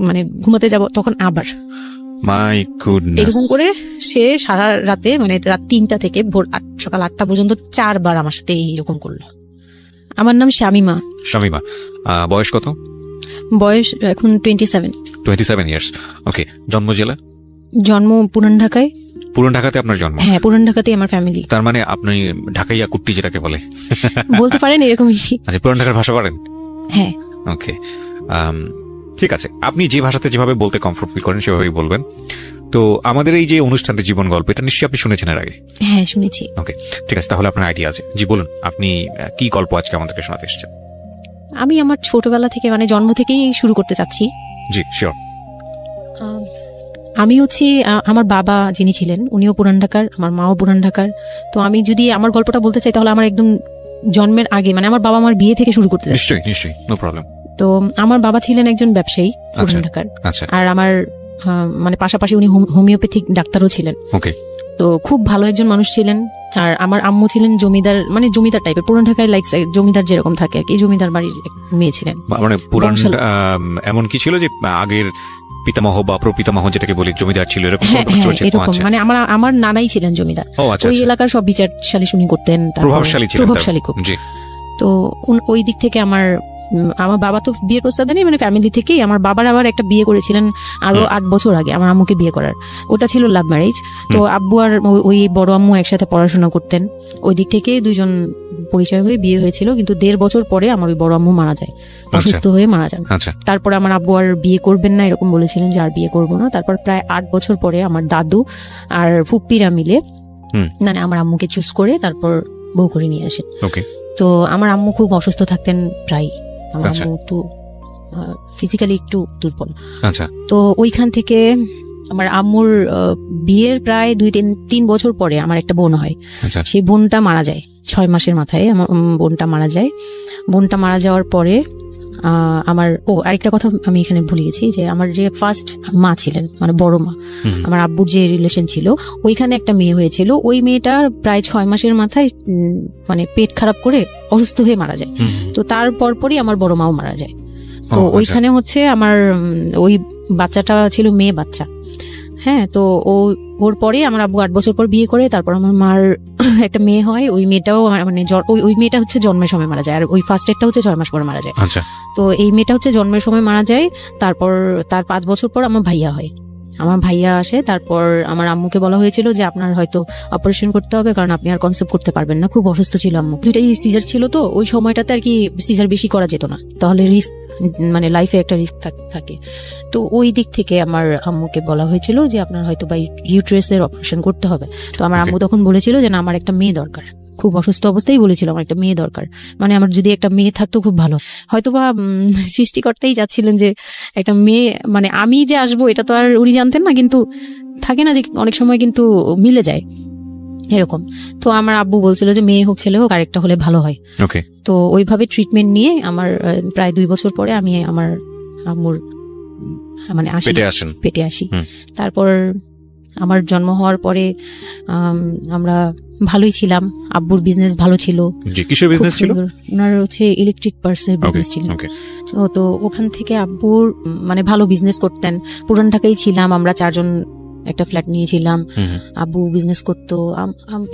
মানে ঘুমাতে যাব তখন আবার মাই গুডনেস, এরকম করে সে সারা রাতে মানে রাত 3টা থেকে ভোর সকাল 8টা পর্যন্ত 4 বার আমার সাথে এইরকম করলো। আমার নাম শামিমা। শামিমা, বয়স কত? বয়স এখন 27 ইয়ার্স। ওকে, জন্ম জেলা? জন্ম পুরান ঢাকায়। পুরান ঢাকাতে আপনার জন্ম? হ্যাঁ, পুরান ঢাকাতেই আমার ফ্যামিলি। তার মানে আপনি ঢাকাইয়া কুট্টি যেটাকে বলে বলতে পারেন এরকমই। আচ্ছা, পুরান ঢাকার ভাষা পারেন? হ্যাঁ। ওকে, ঠিক আছে, আপনি যে ভাষাতে যেভাবে বলতে কমফোর্ট ফিল করেন সেভাবেই বলবেন। তো আমাদের এই যে অনুষ্ঠানটি জীবন গল্প, এটা নিশ্চয়ই আপনি শুনেছেন এর আগে? হ্যাঁ, শুনেছি। ওকে, ঠিক আছে, তাহলে আপনার আইডিয়া আছে। জি বলুন, আপনি কি গল্প আজকে আমাদেরকে শোনাতে এসেছেন? আমি আমার ছোটবেলা থেকে মানে জন্ম থেকেই শুরু করতে চাচ্ছি। জি শিওর। আমি হচ্ছি আমার বাবা যিনি ছিলেন উনিও পুরান ঢাকার, আমার মাও পুরান ঢাকার। তো আমি যদি আমার গল্পটা বলতে চাই তাহলে আমার একদম জন্মের আগে মানে আমার বাবা আমার বিয়ে থেকে শুরু করতে চাচ্ছি। নিশ্চয়ই, নো প্রবলেম। তো আমার বাবা ছিলেন একজন ব্যবসায়ী পুরান ঢাকার। আচ্ছা। আর আমার মানে পাশাপাশি উনি হোমিওপ্যাথিক ডাক্তারও ছিলেন। ওকে। তো খুব ভালো একজন মানুষ ছিলেন। আর আমার আম্মু ছিলেন জমিদার, মানে জমিদার টাইপের, পুরান ঢাকায় লাইক জমিদার যেরকম থাকে আর কি, জমিদার বাড়ির মেয়ে ছিলেন। মানে পুরান এমন কি ছিল যে আগের পিতামহ বা প্রপিতামহ যেটাকে বলি জমিদার ছিল, এরকম এরকম মানে আমার নানাই ছিলেন জমিদার। ওই এলাকার সব বিচারশালী শুনি করতেন, প্রভাবশালী খুব। তো ওই দিক থেকে আমার বাবা তো বিয়ের প্রস্তাব দেয়নি, মানে ফ্যামিলি থেকেই। আমার বাবার আবার একটা বিয়ে করেছিলেন আরো 8 বছর আগে আমার আম্মুকে বিয়ে করার, ওটা ছিল লাভ ম্যারেজ। তো আব্বু আর ওই বড় আম্মু একসাথে পড়াশোনা করতেন, ওই দিক থেকে দুইজন পরিচয় হয়ে বিয়ে হয়েছিল। কিন্তু 1.5 বছর পরে আমার ওই বড় আম্মু মারা যায়, অসুস্থ হয়ে মারা যান। তারপরে আমার আব্বু আর বিয়ে করবেন না এরকম বলেছিলেন যে আর বিয়ে করবো না। তারপর প্রায় 8 বছর পরে আমার দাদু আর ফুপ্পিরা মিলে মানে আমার আম্মুকে চুজ করে তারপর বউ করে নিয়ে আসেন। তো আমার আম্মু খুব অসুস্থ থাকতেন প্রায়, আমার আম্মু একটু ফিজিক্যালি একটু দুর্বল। তো ওইখান থেকে আমার আম্মুর বিয়ের প্রায় 2-3 বছর পরে আমার একটা বোন হয়। সেই বোনটা মারা যায় 6 মাসের মাথায়, আমার বোনটা মারা যায়। বোনটা মারা যাওয়ার পরে আমার আরেকটা কথা আমি এখানে ভুলে গেছি, যে আমার যে ফার্স্ট মা ছিলেন মানে বড় মা, আমার আব্বুর যে রিলেশন ছিল, ওইখানে একটা মেয়ে হয়েছিল। ওই মেয়েটার প্রায় 6 মাসের মাথায় মানে পেট খারাপ করে অসুস্থ হয়ে মারা যায়। তো তার পরপরই আমার বড় মাও মারা যায়। তো ওইখানে হচ্ছে আমার ওই বাচ্চাটা ছিল মেয়ে বাচ্চা। হ্যাঁ, তো ওর পরে আমার আব্বু 8 বছর পর বিয়ে করে, তারপর আমার মার একটা মেয়ে হয়। ওই মেয়েটাও মানে ওই মেয়েটা হচ্ছে জন্মের সময় মারা যায়, আর ওই ফার্স্ট একটা হচ্ছে 6 মাস পর মারা যায়। তো এই মেয়েটা হচ্ছে জন্মের সময় মারা যায়। তারপর তার 5 বছর পর আমার ভাইয়া হয়, আমার ভাইয়া আসে। তারপর আমার আম্মুকে বলা হয়েছিল যে আপনার হয়তো অপারেশন করতে হবে, কারণ আপনি আর কনসেপ্ট করতে পারবেন না, খুব অসুস্থ ছিল আম্মু। দুইটাই সিজার ছিল, তো ওই সময়টাতে আর কি সিজার বেশি করা যেত না, তাহলে রিস্ক মানে লাইফে একটা রিস্ক থাকে। তো ওই দিক থেকে আমার আম্মুকে বলা হয়েছিল যে আপনার হয়তো বা ইউট্রাসের অপারেশন করতে হবে। তো আমার আম্মু তখন বলেছিল যে না, আমার একটা মেয়ে দরকার, খুব অসুস্থ অবস্থায় বলেছিল আমার একটা মেয়ে দরকার, মানে আমার যদি একটা মেয়ে থাকতো খুব ভালো। হয়তো বা সৃষ্টিকর্তাই যাচ্ছিলেন যে একটা মেয়ে, মানে আমি যে আসবো এটা তো আর উনি জানতেন না, কিন্তু থাকে না যে অনেক সময় কিন্তু মিলে যায় এরকম। তো আমার আব্বু বলছিল যে মেয়ে হোক ছেলে হোক, আরেকটা হলে ভালো হয়। তো ওইভাবে ট্রিটমেন্ট নিয়ে আমার প্রায় 2 বছর পরে আমি আমার আম্মুর মানে পেটে আসি। তারপর আমার জন্ম হওয়ার পরে আমরা ভালোই ছিলাম, আব্বুর বিজনেস ভালো ছিল। কিসের বিজনেস ছিল? ওনার হচ্ছে ইলেকট্রিক পার্টসের বিজনেস ছিল। তো ওখান থেকে আব্বুর মানে ভালো বিজনেস করতেন। পুরান ঢাকায় ছিলাম আমরা 4 জন, একটা ফ্ল্যাট নিয়েছিলাম। আব্বু বিজনেস করতো,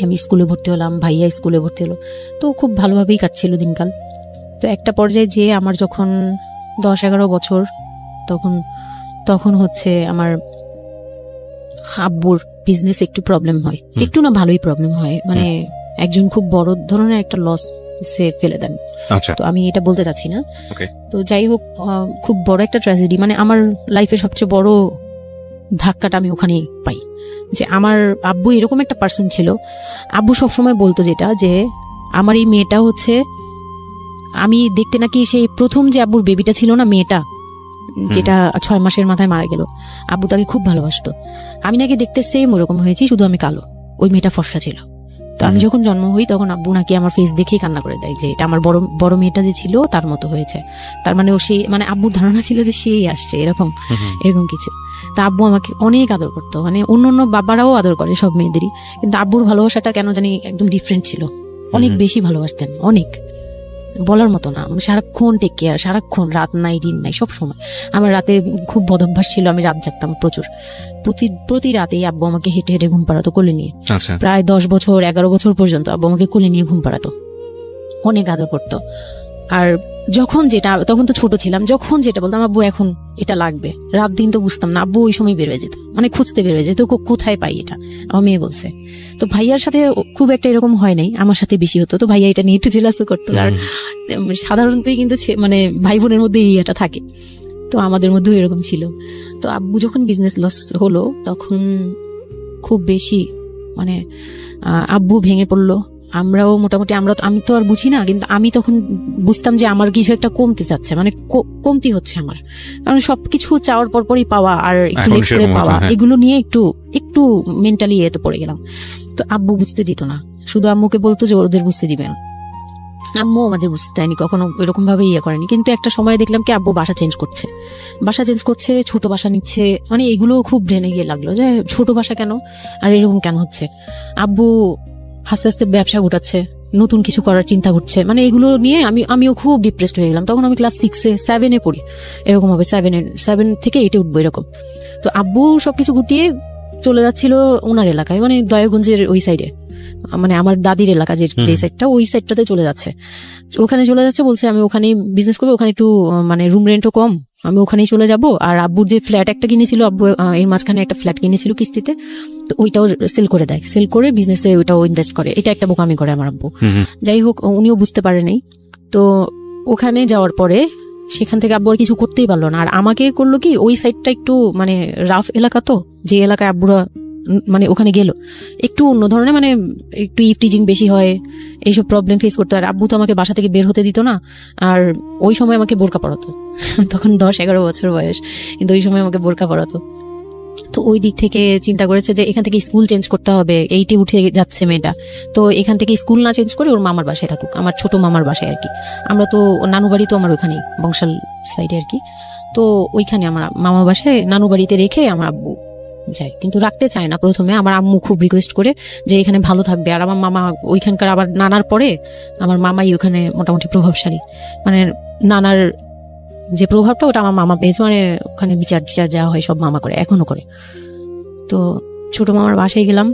আমি স্কুলে ভর্তি হলাম, ভাইয়া স্কুলে ভর্তি হলো। তো খুব ভালোভাবেই কাটছিল দিনকাল। তো একটা পর্যায়ে যে আমার যখন 10-11 বছর, তখন হচ্ছে আমার আব্বুর বিজনেস একটু প্রবলেম হয়, একটু না ভালোই প্রবলেম হয়, মানে একজন খুব বড় ধরনের একটা লস সে ফেলে দেন। তো আমি এটা বলতে চাচ্ছি না। তো যাই হোক, খুব বড় একটা ট্র্যাজেডি, মানে আমার লাইফে সবচেয়ে বড় ধাক্কাটা আমি ওখানেই পাই, যে আমার আব্বু এরকম একটা পার্সন ছিল। আব্বু সবসময় বলতো যেটা, যে আমার এই মেয়েটা হচ্ছে, আমি দেখতে নাকি সেই প্রথম যে আব্বুর বেবিটা ছিল না, মেয়েটা যেটা 6 মাসের মাথায় মারা গেল, আব্বু তাকে খুব ভালোবাসতো। আমি নাকি দেখতে সেম ওরকম হয়েছি, শুধু আমি কালো, ওই মেয়েটা ফর্সা ছিল। তো আমি যখন জন্ম হই তখন আব্বু নাকি আমার ফেস দেখেই কান্না করে দেয় যে এটা আমার বড় মেয়েটা যে ছিল তার মতো হয়েছে। তার মানে ও সেই, মানে আব্বুর ধারণা ছিল যে সেই আসছে, এরকম কিছু। তা আব্বু আমাকে অনেক আদর করতো, মানে অন্য বাবারাও আদর করে সব মেয়েদেরই, কিন্তু আব্বুর ভালোবাসাটা কেন জানি একদম ডিফারেন্ট ছিল, অনেক বেশি ভালোবাসতেন, অনেক। বলার মতো না। সারাক্ষণ টেক কেয়ার, সারাক্ষণ, রাত নাই দিন নাই, সব সময়। আমার রাতে খুব বদভ্যাস ছিল, আমি রাত জাগতাম প্রচুর। প্রতি রাতেই আব্বু আমাকে হেঁটে হেঁটে ঘুম পাড়াতো কোলে নিয়ে। প্রায় 10 বছর 11 বছর পর্যন্ত আব্বু আমাকে কোলে নিয়ে ঘুম পাড়াতো, অনেক আদর করতো। আর যখন যেটা, তখন তো ছোট ছিলাম, যখন যেটা বলতাম আব্বু এখন এটা লাগবে, রাত দিন তো বুঝতাম না, আব্বু ওই সময় বের হয়ে যেত, মানে খুঁজতে বের হয়ে যেত কোথায় পাই এটা। আমার মেয়ে বলছে। তো ভাইয়ার সাথে খুব একটা এরকম হয় নাই, আমার সাথে বেশি হতো। তো ভাইয়া এটা নিয়ে একটু জেলাসও করতো, আর সাধারণতই কিন্তু মানে ভাই বোনের মধ্যে এটা থাকে, তো আমাদের মধ্যেও এরকম ছিল। তো আব্বু যখন বিজনেস লস হলো তখন খুব বেশি মানে আব্বু ভেঙে পড়লো। আমরাও মোটামুটি, আমি তো আর বুঝি না, কিন্তু আমি তখন বুঝতাম যে আমার কিছু একটা কমতে যাচ্ছে, মানে কমতি হচ্ছে আমার। কারণ সবকিছু চাওয়ার পরপরই পাওয়া আর একটু লেট করে পাওয়া, এগুলো নিয়ে একটু মেন্টালি এতে পড়ে গেলাম। তো আব্বু বুঝতে দিত না, শুধু আম্মুকে বলতো যে ওদের বুঝতে দিবেন। আম্মু আমাদের বুঝতে দেয়নি কখনো, এরকম ভাবে করেনি। কিন্তু একটা সময় দেখলাম কি আব্বু বাসা চেঞ্জ করছে, ছোট বাসা নিচ্ছে, মানে এগুলো খুব ব্রেনে গিয়ে লাগলো যে ছোট বাসা কেন, আর এরকম কেন হচ্ছে। আব্বু আস্তে আস্তে ব্যবসা গোটাচ্ছে, নতুন কিছু করার চিন্তা করছে, মানে এগুলো নিয়ে আমিও খুব ডিপ্রেসড হয়ে গেলাম। তখন আমি ক্লাস 6-এ 7-এ পড়ি, এরকম হবে 7 থেকে 8-এ উঠবো এরকম। তো আব্বু সবকিছু গুটিয়ে চলে যাচ্ছিল ওনার এলাকায়, মানে দয়াগঞ্জের ওই সাইডে, মানে আমার দাদির এলাকা যে সাইডটা, ওই সাইডটাতে চলে যাচ্ছে। বলছে আমি ওখানে বিজনেস করবো, ওখানে একটু মানে রুম রেন্টও কম, আমি ওখানেই চলে যাব। আর আব্বুর যে ফ্ল্যাট একটা কিনেছিল, আব্বু এর মাঝখানে একটা ফ্ল্যাট কিনেছিল কিস্তিতে, তো ওইটাও সেল করে দেয়, সেল করে বিজনেসে ওইটাও ইনভেস্ট করে। এটা একটা বোকামি করে আমার আব্বু। যাই হোক, উনিও বুঝতে পারে নাই। তো ওখানে যাওয়ার পরে সেখান থেকে আব্বু আর কিছু করতেই পারলো না। আর আমাকে করলো কি, ওই সাইডটা একটু মানে রাফ এলাকা, তো যে এলাকায় আব্বুরা মানে ওখানে গেল একটু অন্য ধরনের, মানে একটু ইফটিজিং বেশি হয়, এইসব প্রবলেম ফেস করতে হয়। আব্বু তো আমাকে বাসা থেকে বের হতে দিত না, আর ওই সময় আমাকে বোরকা পরাতো। তখন 10-11 বছর বয়স, কিন্তু ওই সময় আমাকে বোরকা পরাতো। তো ওই দিক থেকে চিন্তা করেছে যে এখান থেকে স্কুল চেঞ্জ করতে হবে, 8-এ উঠে যাচ্ছে মেয়েটা, তো এখান থেকে স্কুল না চেঞ্জ করে ওর মামার বাসায় থাকুক, আমার ছোট মামার বাসায় আর কি। আমরা তো নানু বাড়ি তো আমার ওখানেই, বংশাল সাইডে আর কি। তো ওইখানে আমার মামা বাসায় নানু বাড়িতে রেখে আমার আব্বু যায়, কিন্তু রাখতে চায় না প্রথমে। আমার আম্মু খুব রিকোয়েস্ট করে যে এখানে ভালো থাকবে। আর আমার মামা ওইখানকার, আবার নানার পরে আমার মামাই ওখানে মোটামুটি প্রভাবশালী, মানে নানার যে প্রভাবটা ওটা আমার মামা পেয়েছে, মানে ওখানে বিচার যাওয়া হয় সব মামা করে, এখনো করে। তো ছোট মামার বাসায় গেলাম,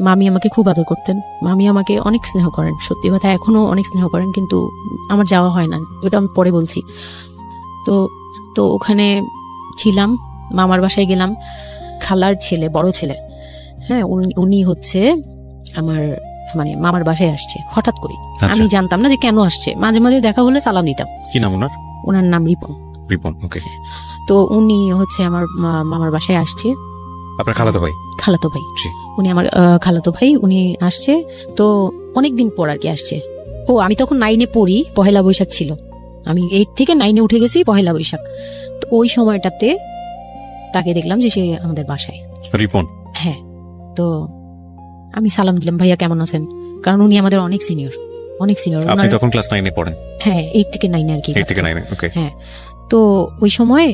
মামি আমাকে খুব আদর করতেন, মামি আমাকে অনেক স্নেহ করেন, সত্যি কথা এখনো অনেক স্নেহ করেন, কিন্তু আমার যাওয়া হয় না, ওটা আমি পরে বলছি। তো ওখানে ছিলাম, মামার বাসায় গেলাম। খালার ছেলে, বড় ছেলে, হ্যাঁ, উনি হচ্ছে আমার মানে মামার বাসায় আসছে হঠাৎ করে। আমি জানতাম না যে কেন আসছে, মাঝে মাঝে দেখা হলে সালাম নিতাম। কি নাম ওনার? ওনার নাম রিপন। ওকে। তো উনি হচ্ছে আমার মামার বাসায় আসছে। আপনার খালাতো ভাই? খালাতো ভাই, উনি আমার খালাতো ভাই। উনি আসছে তো অনেকদিন পর আর কি আসছে। আমি তখন 9-এ পড়ি, পহেলা বৈশাখ ছিল, আমি 8 থেকে 9-এ উঠে গেছি পহেলা বৈশাখ। তো ওই সময়টাতে তাকে দেখলাম যে সে আমাদের বাসায়, রিপন। হ্যাঁ। তো আমি সালাম দিলাম, ভাইয়া কেমন আছেন, কারণ উনি আমাদের অনেক সিনিয়র। আপনি তখন ক্লাস 9-এ পড়েন? হ্যাঁ, 8 থেকে 9 আর কি। 8 থেকে 9, ওকে। হ্যাঁ। তো ওই সময়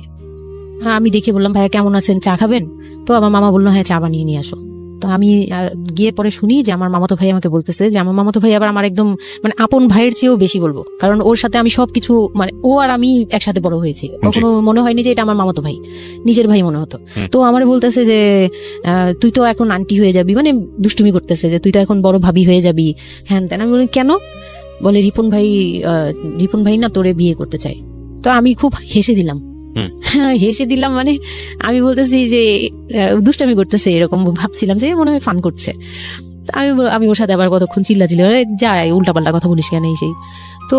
আমি দেখে বললাম, ভাইয়া কেমন আছেন, চা খাবেন? তো আমার মামা বললো, হ্যাঁ চা বানিয়ে নিয়ে আসো। তো আমি গিয়ে পরে শুনি যে আমার মামাতো ভাই আমাকে বলতেছে যে আমার মামাতো ভাই আবার আমার একদম মানে আপন ভাইয়ের চেয়েও বেশি বলবো, কারণ ওর সাথে আমি সবকিছু, মানে ও আর আমি একসাথে বড় হয়েছি, কখনো মনে হয়নি যে এটা আমার মামাতো ভাই, নিজের ভাই মনে হতো। তো আমার বলতেছে যে তুই তো এখন আন্টি হয়ে যাবি, মানে দুষ্টুমি করতেছে যে তুই তো এখন বড় ভাবি হয়ে যাবি, হ্যাঁ তেন। আমি বলি কেন? বলে রিপন ভাই না তোরে বিয়ে করতে চাই। তো আমি খুব হেসে দিলাম, মানে আমি বলতেছি যে দুষ্টামি করতেছে, এরকম ভাবছিলাম যে মনে হয় ফান করছে। আমি ওর সাথে আবার কতক্ষণ চিল্লাচিল্লি, যাই উল্টাপাল্টা কথা বলিস কেন এই সেই। তো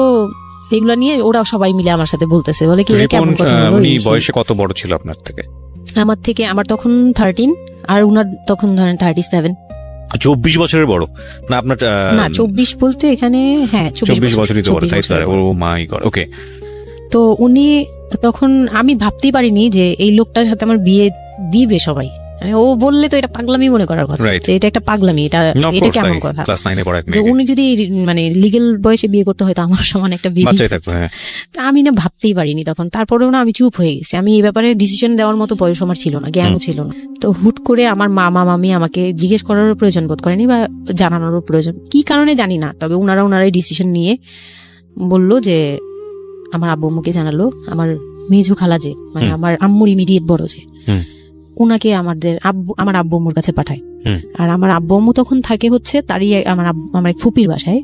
এগুলা নিয়ে ওরা সবাই মিলে আমার সাথে বলতেছে, বলে কি কেমন কথা বলো। উনি বয়সে কত বড় ছিল আপনার থেকে? আমার তখন 13, আর উনার তখন ধরেন 37। 24 বছরের বড় না আপনার? না, 24 বলতে এখানে, হ্যাঁ 24 বছরই তো বড়, তাই তো? ও মাই গড, ওকে। তো উনি তখন, আমি ভাবতেই পারিনি যে এই লোকটার সাথে আমার বিয়ে দিবে সবাই। ও বললে তো এটা পাগলামি মনে করার কথা, এটা একটা পাগলামি, এটা কেমন কথা যে উনি যদি মানে লিগেল বয়সে বিয়ে করতে হয়তো আমার সমান একটা বিয়ে। আমি না ভাবতেই পারিনি তখন। তারপরেও না আমি চুপ হয়ে গেছি, আমি এই ব্যাপারে ডিসিশন দেওয়ার মতো বয়স আমার ছিল না, জ্ঞানও ছিল না। তো হুট করে আমার মামি আমাকে জিজ্ঞেস করারও প্রয়োজন বোধ করেনি বা জানানোরও প্রয়োজন, কি কারণে জানি না, তবে ওনারাই ডিসিশন নিয়ে বললো যে আমার আব্বু আম্মুকে জানালো আমার মেজো খালা যে মানে আমার আম্মুর ইমিডিয়েট বড় যে উনাকে আমার আব্বু আম্মুর কাছে পাঠায়। আর আমার আব্বু আম্মু তখন থাকে হচ্ছে তারই আমার এক ফুপির বাসায়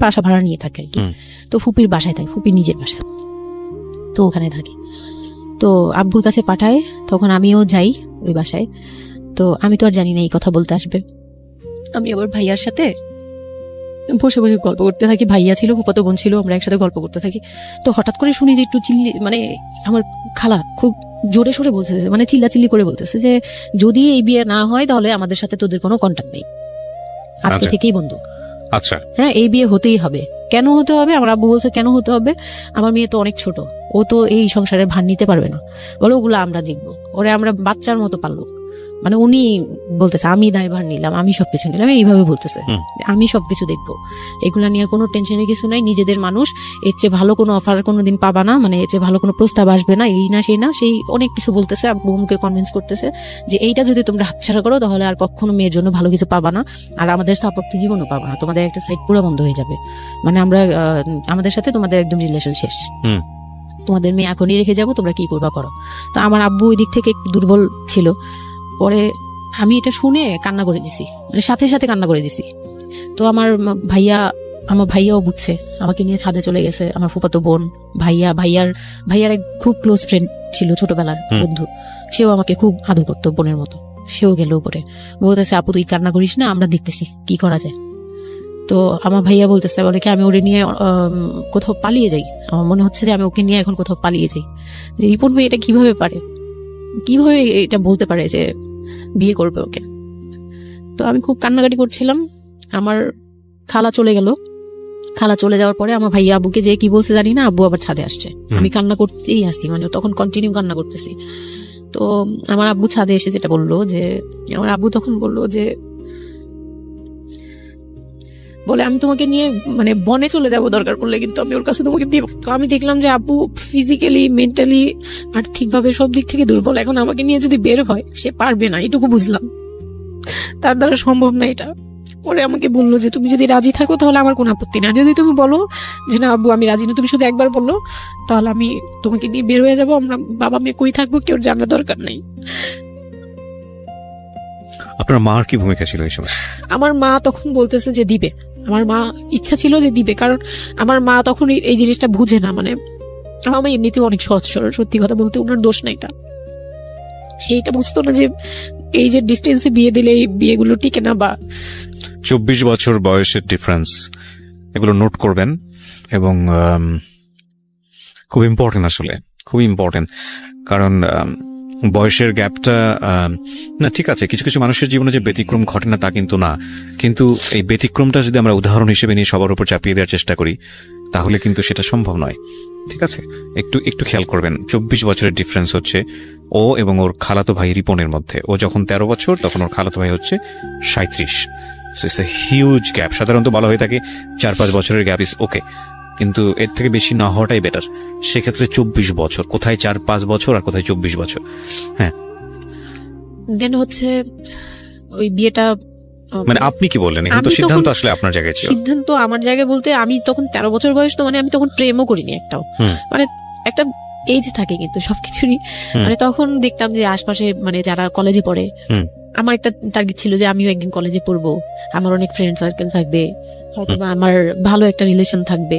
বাসা ভাড়া নিয়ে থাকে আর কি। তো ফুপির বাসায় থাকে, ফুপির নিজের বাসা, তো ওখানে থাকে। তো আব্বুর কাছে পাঠায়, তখন আমিও যাই ওই বাসায়। তো আমি তো আর জানি না এই কথা বলতে আসবে। আমি আবার ভাইয়ার সাথে বসে বসে গল্প করতে থাকি, ভাইয়া ছিল, ফুফাতো বোন ছিল, আমরা একসাথে গল্প করতে থাকি। তো হঠাৎ করে শুনি যে একটু মানে আমার খালা খুব জোরে সোরে বলতেছে, মানে চিল্লাচিল্লি করে বলতেছে যে যদি এই বিয়ে না হয় তাহলে আমাদের সাথে তোদের কোনো কন্ট্যাক্ট নেই, আজকে থেকেই বন্ধ। আচ্ছা, হ্যাঁ, এই বিয়ে হতেই হবে। কেন হতে হবে? আমার আব্বু বলছে কেন হতে হবে, আমার মেয়ে তো অনেক ছোট, ও তো এই সংসারের ভার নিতে পারবে না, বলো ওগুলো আমরা দেখবো, ওরে আমরা বাচ্চার মতো পারলো। মানে উনি বলতেছে আমি দায়ভার নিলাম, আমি সবকিছু নিলাম, এইভাবে বলতেছে আমি সবকিছু দেখবো, এগুলা নিয়ে কোনো টেনশনের কিছু নাই, নিজেদের মানুষ, এর চেয়ে ভালো কোনো অফার কোনোদিন পাবা না, মানে এর চেয়ে ভালো কোনো প্রস্তাব আসবে না, এই না সেই না সেই অনেক কিছু বলতেছে। আব্বু মুখে কনভিন্স করতেছে যে এইটা যদি তোমরা হাতছাড়া করো তাহলে আর কখনো মেয়ের জন্য ভালো কিছু পাবা না, আর আমাদের সাপোর্ট জীবনও পাবা না, তোমাদের একটা সাইড পুরো বন্ধ হয়ে যাবে, মানে আমরা আমাদের সাথে তোমাদের একদম রিলেশন শেষ, তোমাদের মেয়ে এখনই রেখে যাবো, তোমরা কি করবা করো। তো আমার আব্বু ওই দিক থেকে একটু দুর্বল ছিল। পরে আমি এটা শুনে কান্না করে দিছি, মানে সাথে সাথে কান্না করে দিছি। তো আমার ভাইয়াও বুঝছে, আমাকে নিয়ে ছাদে চলে গেছে। আমার ফুফাতো বোন, ভাইয়ার এক খুব ক্লোজ ফ্রেন্ড ছিল, ছোটবেলার বন্ধু, সেও আমাকে খুব আদর করতো বোনের মতো, সেও গেল উপরে, বলতেছে আপু তুই কান্না করিস না, আমরা দেখতেছি কি করা যায়। তো আমার ভাইয়া বলতেছে, বলে কি আমি ওরে নিয়ে কোথাও পালিয়ে যাই, আমার মনে হচ্ছে যে আমি ওকে নিয়ে এখন কোথাও পালিয়ে যাই, যে রিপন ভাই এটা কিভাবে পারে, কিভাবে এটা বলতে পারে যে বিয়ে করবে ওকে। তো আমি খুব কান্নাকাটি করছিলাম। আমার খালা চলে গেল, খালা চলে যাওয়ার পরে আমার ভাইয়া আব্বুকে যে কি বলছে জানি না, আব্বু আবার ছাদে আসছে, আমি কান্না করতেই আসি, মানে তখন কন্টিনিউ কান্না করতেছি। তো আমার আব্বু ছাদে এসে যেটা বললো, যে আমার আব্বু তখন বললো যে বলে আমি তোমাকে নিয়ে মানে বনে চলে যাব দরকার পড়লে, কিন্তু আমি ওর কাছে তোমাকে দিব। তো আমি দেখলাম যে আব্বু ফিজিক্যালি, মেন্টালি, আর্থিকভাবে সব দিক থেকে দুর্বল, এখন আমাকে নিয়ে যদি বের হয় সে পারবে না, এটুকু বুঝলাম, তার দ্বারা সম্ভব না এটা। পরে আমাকে বললো যে তুমি যদি রাজি থাকো তাহলে আমার কোনো আপত্তি না, যদি তুমি বলো যে না আব্বু আমি রাজি না, তুমি শুধু একবার বললো, তাহলে আমি তোমাকে নিয়ে বের হয়ে যাবো, আমরা বাবা মেয়ে কই থাকবো কেউ জানার দরকার নেই। আপনার মার কি ভূমিকা ছিল এই সময়? আমার মা তখন বলতেছে যে দিবে, আমার মা ইচ্ছা ছিল যে দিবে, কারণ আমার মা তখন এই জিনিসটা বুঝে না, মানে আমার মা এমনিতেও অনেক সহজ সরল, সত্যি কথা বলতে ওনার দোষ না এটা, সেইটা বুঝতো না যে এই যে ডিস্টেন্সে বিয়ে দিলে এই বিয়েগুলো টিকে না, বা 24 বছর বয়সের ডিফারেন্স, এগুলো নোট করবেন, এবং খুব ইম্পর্টেন্ট, আসলে খুব ইম্পর্টেন্ট, কারণ বয়সের গ্যাপটা না ঠিক আছে, কিছু কিছু মানুষের জীবনে যে ব্যতিক্রম ঘটে না তা কিন্তু না, কিন্তু এই ব্যতিক্রমটা যদি আমরা উদাহরণ হিসেবে নিয়ে সবার উপর চাপিয়ে দেওয়ার চেষ্টা করি তাহলে কিন্তু সেটা সম্ভব নয়। ঠিক আছে, একটু খেয়াল করবেন, 24 বছরের ডিফারেন্স হচ্ছে ও এবং ওর খালাতো ভাই রিপনের মধ্যে। ও যখন 13 বছর তখন ওর খালাতো ভাই হচ্ছে 37। So it's a huge gap. সাধারণত বলা হয়ে থাকে 4-5 বছরের গ্যাপ ইজ ওকে, কিন্তু এর থেকে বেশি না হওয়াটাই বেটার। সেক্ষেত্রে 24 বছর, কোথায় 4-5 বছর আর কোথায় 24 বছর। হ্যাঁ, দেন হচ্ছে ওই বিয়েটা, মানে আপনি কি বললেন, এখন তো সিদ্ধান্ত আসলে আপনার জায়গায় ছিল। সিদ্ধান্ত আমার জায়গায় বলতে আমি তখন 13 বছর বয়স, তো মানে আমি তখন প্রেমও করিনি একটাও, মানে একটা এজ থাকে কিন্তু সবকিছুরই, মানে তখন দেখতাম যে আশপাশে মানে যারা কলেজে পড়ে, আমার একটা টার্গেট ছিল যে আমিও একদিন কলেজে পড়বো, আমার অনেক ফ্রেন্ড সার্কেল থাকবে, হয়তো আমার ভালো একটা রিলেশন থাকবে,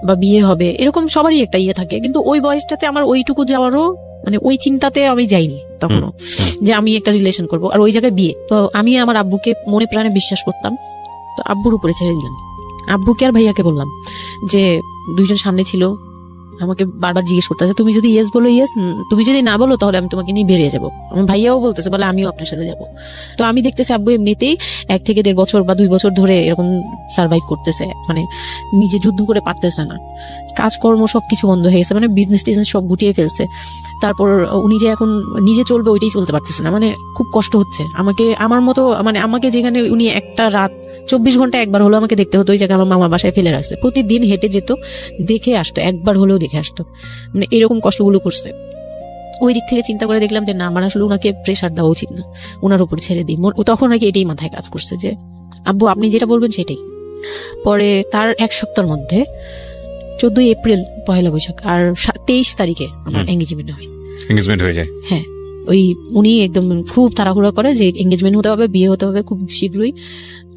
বা বিয়ে হবে, এরকম সবারই একটা ইয়ে থাকে। কিন্তু ওই বয়সটাতে আমার ওইটুকু যাওয়ারও মানে ওই চিন্তাতে আমি যাইনি তখনও, যে আমি একটা রিলেশন করবো আর ওই জায়গায় বিয়ে। তো আমি আমার আব্বুকে মনে প্রাণে বিশ্বাস করতাম, তো আব্বুর উপরে ছেড়ে দিলাম। আব্বুকে আর ভাইয়াকে বললাম, যে দুইজন সামনে ছিল, আমাকে বারবার জিজ্ঞেস করতেছে তুমি যদি ইয়েস বলো ইয়েস, তুমি যদি না বলো তাহলে আমি তোমাকে নিয়ে বেরিয়ে যাবো। আমার ভাইয়াও বলতেছে বলে আমিও আপনার সাথে যাবো। তো আমি দেখতেছি আব্বু এমনিতেই 1 থেকে 1.5 বছর বা 2 বছর ধরে এরকম সার্ভাইভ করতেছে, মানে নিজে যুদ্ধ করে পারতেছে না, কাজকর্ম সবকিছু বন্ধ হয়ে গেছে, মানে বিজনেস টিজনেস সব গুটিয়ে ফেলছে। তারপর উনি যে এখন নিজে চলবে ওইটাই চলতে পারতেছে না, মানে খুব কষ্ট হচ্ছে। আমার মতো মানে আমাকে যেখানে উনি একটা রাত 24 ঘন্টা একবার হলো আমাকে দেখতে হতো, ওই জায়গায় আমার মামার বাসায় ফেলে রাখছে, প্রতিদিন হেঁটে যেত, দেখে আসতো, একবার হলেও দেখে আসতো, মানে এরকম কষ্টগুলো করছে। ওই দিক থেকে চিন্তা করে দেখলাম যে না, আমার আসলে উনাকে প্রেশার দেওয়া উচিত না, উনার উপর ছেড়ে দিই। তখন নাকি এটাই মাথায় কাজ করছে যে আব্বু আপনি যেটা বলবেন সেটাই। পরে তার 1 সপ্তাহের মধ্যে 14 এপ্রিল পহেলা বৈশাখ, আর 23 তারিখে আমার এঙ্গেজমেন্ট হয়। এঙ্গেজমেন্ট হয়ে যায়? হ্যাঁ, ওই উনি একদম খুব তাড়াহুড়া করে যে এঙ্গেজমেন্ট হতে হবে, বিয়ে হতে হবে খুব শীঘ্রই,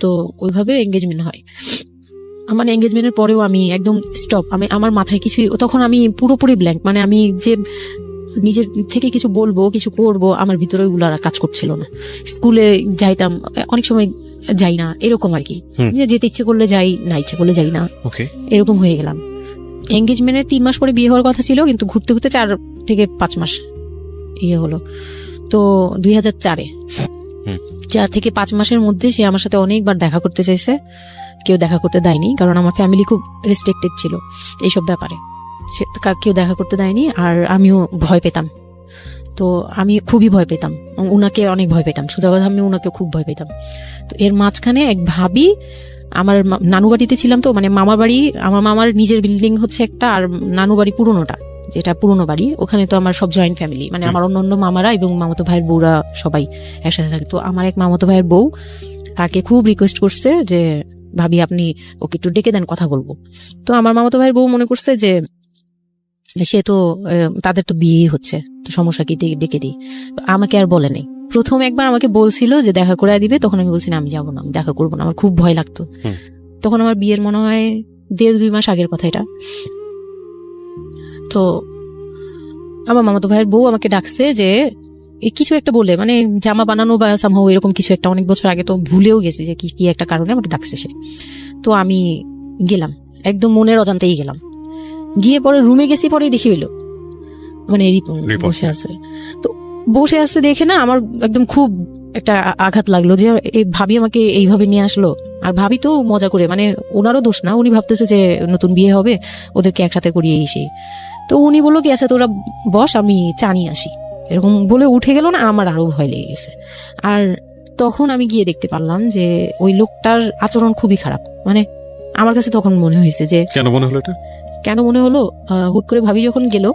তো ওইভাবে এঙ্গেজমেন্ট হয়। আমার এঙ্গেজমেন্টের পরেও আমি একদম স্টপ, আমার মাথায় কিছুই, তখন আমি পুরোপুরি ব্ল্যাঙ্ক, মানে আমি যে নিজের থেকে কিছু বলবো কিছু করব আমার ভিতরে ওগুলো আর কাজ করছিল না। স্কুলে যাইতাম, অনেক সময় যাই না, এরকম আর কি, যে যেতে ইচ্ছে করলে যাই, না ইচ্ছে করলে যাই না, এরকম হয়ে গেলাম। এঙ্গেজমেন্টের 3 মাস পরে বিয়ে হওয়ার কথা ছিল, কিন্তু ঘুরতে ঘুরতে 4 থেকে 5 মাস ইয়ে হলো। তো 2004-এ 4 থেকে 5 মাসের মধ্যে সে আমার সাথে অনেকবার দেখা করতে চাইছে, কেউ দেখা করতে দেয়নি, কারণ আমার ফ্যামিলি খুব রেস্ট্রিক্টেড ছিল এইসব ব্যাপারে, কেউ দেখা করতে দেয়নি। আর আমিও ভয় পেতাম, তো আমি খুবই ভয় পেতাম, উনাকে অনেক ভয় পেতাম, সোজা কথা আমি উনাকে খুব ভয় পেতাম। তো এর মাঝখানে এক ভাবি, আমার নানু বাড়িতে ছিলাম, তো মানে মামার বাড়ি, আমার মামার নিজের বিল্ডিং হচ্ছে একটা, আর নানু বাড়ি পুরোনোটা, যেটা পুরোনো বাড়ি, ওখানে তো আমার সব জয়েন্ট ফ্যামিলি, মানে আমার অন্য মামারা এবং মামাতো ভাইয়ের বউরা সবাই একসাথে থাকে। তো আমার এক মামাতো ভাইয়ের বউ তাকে খুব রিকোয়েস্ট করছে যে ভাবি আপনি ওকে একটু ডেকে দেন, কথা বলবো। তো আমার মামাতো ভাইয়ের বউ মনে করছে যে সে তো তাদের তো বিয়ে হচ্ছে, তো সমস্যা কি, ডেকে দিই। তো আমাকে আর বলে নেই। প্রথম একবার আমাকে বলছিল যে দেখা করে দিবে, তখন আমি বলছি না, আমি যাবো না, আমি দেখা করবো না, আমার খুব ভয় লাগতো। তখন আমার বিয়ের মনে হয় 1.5-2 মাস আগের কথা এটা। তো আমার মামাতো ভাইয়ের বউ আমাকে ডাকছে যে কিছু একটা বলে, মানে জামা বানানো বা সামহাও এরকম কিছু একটা, অনেক বছর আগে, তো ভুলেও গেছি যে কি একটা কারণে আমাকে ডাকছে সে। তো আমি গেলাম, একদম মনের অজান্তেই গেলাম। গিয়ে পরে রুমে গেছি, পরেই দেখি হইলো মানে বসে আছে। তো বসে আছে দেখে না আমার একদম খুব একটা আঘাত লাগলো যে এই ভাবি আমাকে এইভাবে নিয়ে আসলো। আর ভাবি তো মজা করে, মানে ওনারও দোষ না, উনি ভাবতেছে যে নতুন বিয়ে হবে, ওদেরকে একসাথে করিয়ে এসে। তো উনি বললো কি আচ্ছা তোরা বস, আমি চা নিয়ে আসি, এরকম বলে উঠে গেল না। আমার আরো ভয় লেগে গেছে। আর তখন আমি গিয়ে দেখতে পারলাম যে ওই লোকটার আচরণ খুবই খারাপ। মানে আমার কাছে তখন মনে হয়েছে যে কেন মনে হলো এটা, কেন মনে হলো, হুট করে ভাবি যখন গেল,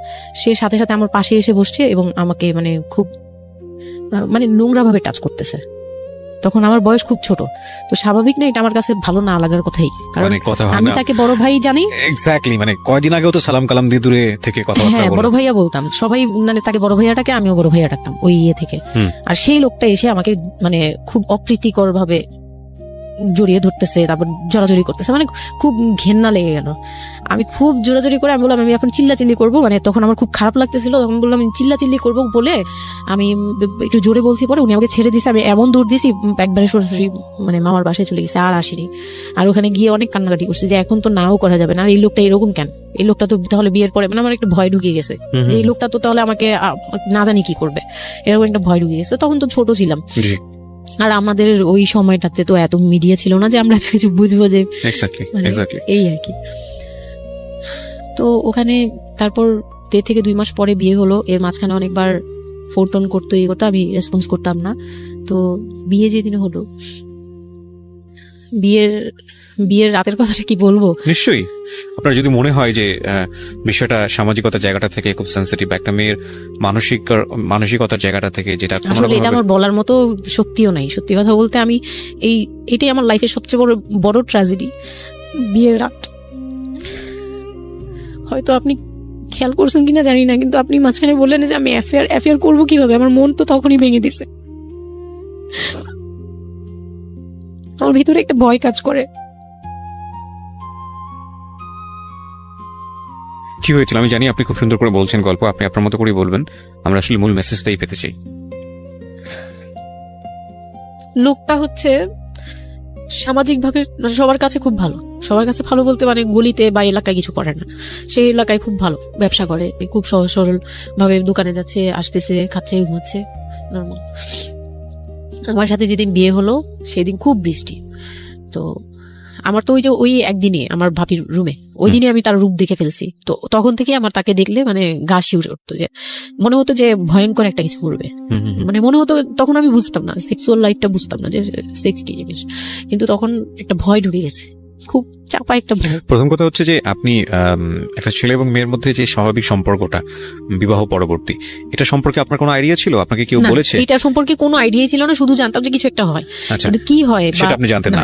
সে সাথে সাথে আমার পাশে এসে বসছে এবং আমাকে মানে খুব মানে নোংরা ভাবে টাচ করতেছে। তখন আমার বয়স খুব ছোট, তো স্বাভাবিক না এটা আমার কাছে ভালো না লাগার কথাই, কারণ আমি তাকে বড় ভাই জানি। এক্স্যাক্টলি, মানে কয়দিন আগেও তো সালাম কালাম দিয়ে দূরে থেকে কথা বলতাম, হ্যাঁ বড় ভাইয়া বলতাম, সবাই মানে তাকে বড় ভাইয়াটাকে আমিও বড় ভাইয়া ডাকতাম ওই ইয়ে থেকে। আর সেই লোকটা এসে আমাকে মানে খুব অপ্রীতিকর ভাবে জড়িয়ে ধরতেছে, তারপর জড়াজড়ি করতেছে, মানে খুব ঘেন্না লেগে গেল। আমি খুব জোরাজোরি করে আমি বললাম আমি এখন চিল্লাচিল্লি করবো, মানে তখন আমার খুব খারাপ লাগতেছিল, তখন বললাম আমি চিল্লাচিল্লি করবো বলে আমি একটু জোরে বলছি। পরে উনি আমাকে ছেড়ে দিয়েছে, আমি এমন দূর দিয়েছি একবারে সরাসরি মানে মামার বাসায় চলে গেছে, আর আসিনি। আর ওখানে গিয়ে অনেক কান্নাকাটি করছে যে এখন তো নাও করা যাবে না, আর এই লোকটা এরকম কেন, এই লোকটা তো তাহলে বিয়ের পরে, মানে আমার একটা ভয় ঢুকিয়ে গেছে যে এই লোকটা তো তাহলে আমাকে না জানি কি করবে, এরকম একটা ভয় ঢুকিয়ে গেছে। তখন তো ছোট ছিলাম, আর আমাদের ওই সময়টাতে তো এত মিডিয়া ছিল না যে আমরা এত কিছু বুঝবো যে এই আর কি। তো ওখানে তারপর 1.5 থেকে 2 মাস পরে বিয়ে হলো। এর মাঝখানে অনেকবার ফোন টোন করতো, ইয়ে করতো, আমি রেসপন্স করতাম না। তো বিয়ে যেদিন হলো, বিয়ের রাতের কথাটা কি বলবো। নিশ্চয়ই আপনার যদি মনে হয় যে বিষয়টা সামাজিকতার জায়গাটা থেকে খুব সেন্সিটিভ, একটা মেয়ের মানসিকতার জায়গাটা থেকে, যেটা আসলে এটা আমার বলার মতো শক্তিও নাই। সত্যি কথা বলতে আমি এটাই আমার লাইফের সবচেয়ে বড় ট্র্যাজেডি, বিয়ের রাত। হয়তো আপনি খেয়াল করছেন কিনা জানি না, কিন্তু আপনি মাঝখানে বললেন যে আমি অ্যাফেয়ার করবো কিভাবে, আমার মন তো তখনই ভেঙে দিছে। আমার ভিতরে একটা ভয় কাজ করে। কি হয়েছিল আমি জানি, আপনি খুব সুন্দর করে বলছেন গল্প, আপনি আপনার মতো করেই বলবেন, আমরা আসলে মূল মেসেজটাই পেতে চাই। লোকটা হচ্ছে সামাজিকভাবে সবার কাছে খুব ভালো, সবার কাছে ভালো বলতে মানে গলিতে বা এলাকায় কিছু করে না, সেই এলাকায় খুব ভালো ব্যবসা করে, খুব সহজ সরল ভাবে দোকানে যাচ্ছে, আসতেছে, খাচ্ছে, ঘুমাচ্ছে, নর্মাল। আমার সাথে যেদিন বিয়ে হলো সেদিন খুব বৃষ্টি। তো আমার তো ওই একদিনে আমার ভাবির রুমে, ওই দিনে আমি তার রূপ দেখে ফেলছি। তো তখন থেকে আমার তাকে দেখলে মানে গা শিউরে উঠতো, যে মনে হতো যে ভয়ঙ্কর একটা কিছু করবে। মানে মনে হতো, তখন আমি বুঝতাম না সেক্সুয়াল লাইফটা, বুঝতাম না যে সেক্স কি জিনিস, কিন্তু তখন একটা ভয় ঢুকে গেছে খুব চাপা একটা ভয়। প্রথম কথা হচ্ছে যে আপনি একটা ছেলে এবং মেয়ের মধ্যে যে স্বাভাবিক সম্পর্কটা বিবাহ পরবর্তী, এটা সম্পর্কে আপনার কোনো আইডিয়া ছিল? আপনাকে কেউ বলেছে? এটা সম্পর্কে কোনো আইডিয়া ছিল না, শুধু জানতাম যে কিছু একটা হয়, কিন্তু কি হয় সেটা আপনি জানতেন না।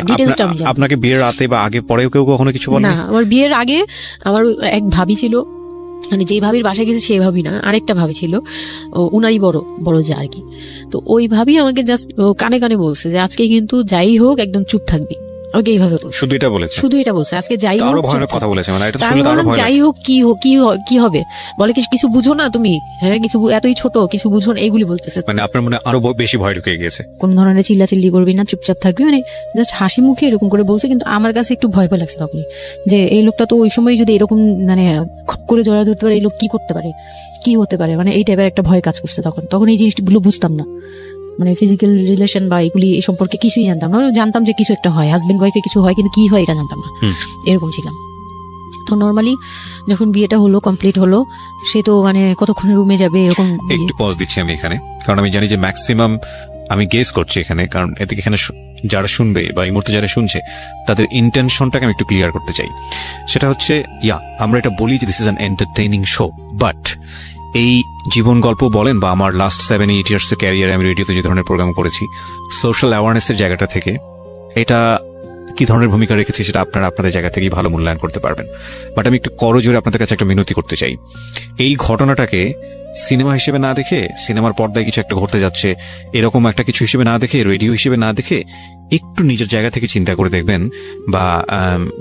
আপনাকে বিয়ের রাতে বা আগে পরেও কেউ কখনো কিছু বলে না? আমার বিয়ের আগে আমার এক ভাবি ছিল, মানে যেই ভাবির বাসায় গেছে সেই ভাবি না, আরেকটা ভাবি ছিল, উনারই বড় যা আর কি। তো ওই ভাবি আমাকে জাস্ট কানে কানে বলছে যে আজকে কিন্তু যাই হোক একদম চুপ থাকবি, আমাকে এইভাবে শুধু এটা বলেছে, আজকে যাই হোক কথা বলেছে, মানে এটা শুনলে তো আরো ভয় লাগে। যাই হোক কি হবে, বলে কিছু বুঝো না তুমি, হ্যাঁ কিছু এতই ছোট কিছু বুঝো না, এইগুলি বলতেছে। মানে আপনার মনে আরো বেশি ভয় ঢুকে গিয়েছে? কোন ধরনের চিল্লাচিল্লি করবি না, চুপচাপ থাকবি, মানে জাস্ট হাসি মুখে এরকম করে বলছে। কিন্তু আমার কাছে একটু ভয় লাগছে তখনই, যে এই লোকটা তো ওই সময় যদি এরকম মানে খপ করে জড়া ধরতে পারে, এই লোক কি করতে পারে, কি হতে পারে, মানে এই টাইপের একটা ভয় কাজ করছে তখন এই জিনিসগুলো বুঝতাম না, মানে ফিজিক্যাল রিলেশন বা এগুলি এই সম্পর্কে কিছুই জানতাম না। জানতাম যে কিছু একটা হয়, হাজবেন্ড ওয়াইফে কিছু হয়, কিন্তু কি হয় এটা জানতাম না, এরকম ছিলাম। তো নর্মালি যখন বিয়েটা হলো, কমপ্লিট হলো, সে তো মানে কতক্ষণে রুমে যাবে এরকম। একটু পজ দিচ্ছি আমি এখানে, কারণ আমি জানি যে ম্যাক্সিমাম আমি গেস করছি এখানে, কারণ এদিকে এখানে যারা শুনবে বা এই মুহূর্তে যারা শুনছে তাদের ইন্টেনশনটাকে আমি একটু ক্লিয়ার করতে চাই। সেটা হচ্ছে আমরা এটা বলি যে this is an entertaining show, but এই জীবন গল্প বলেন বা আমার লাস্ট 7-8 ইয়ার্স এর ক্যারিয়ারে আমি রেডিওতে যে ধরনের প্রোগ্রাম করেছি, সোশ্যাল অ্যাওয়ারনেসের জায়গাটা থেকে এটা কি ধরনের ভূমিকা রেখেছি সেটা আপনারা আপনাদের জায়গা থেকেই ভালো মূল্যায়ন করতে পারবেন। বাট আমি একটু করজোরে আপনাদের কাছে একটা মিনতি করতে চাই, এই ঘটনাটাকে সিনেমা হিসেবে না দেখে, সিনেমার পর্দায় কিছু একটা ঘটতে যাচ্ছে এরকম একটা কিছু হিসেবে না দেখে, রেডিও হিসেবে না দেখে, একটু নিজের জায়গা থেকে চিন্তা করে দেখবেন, বা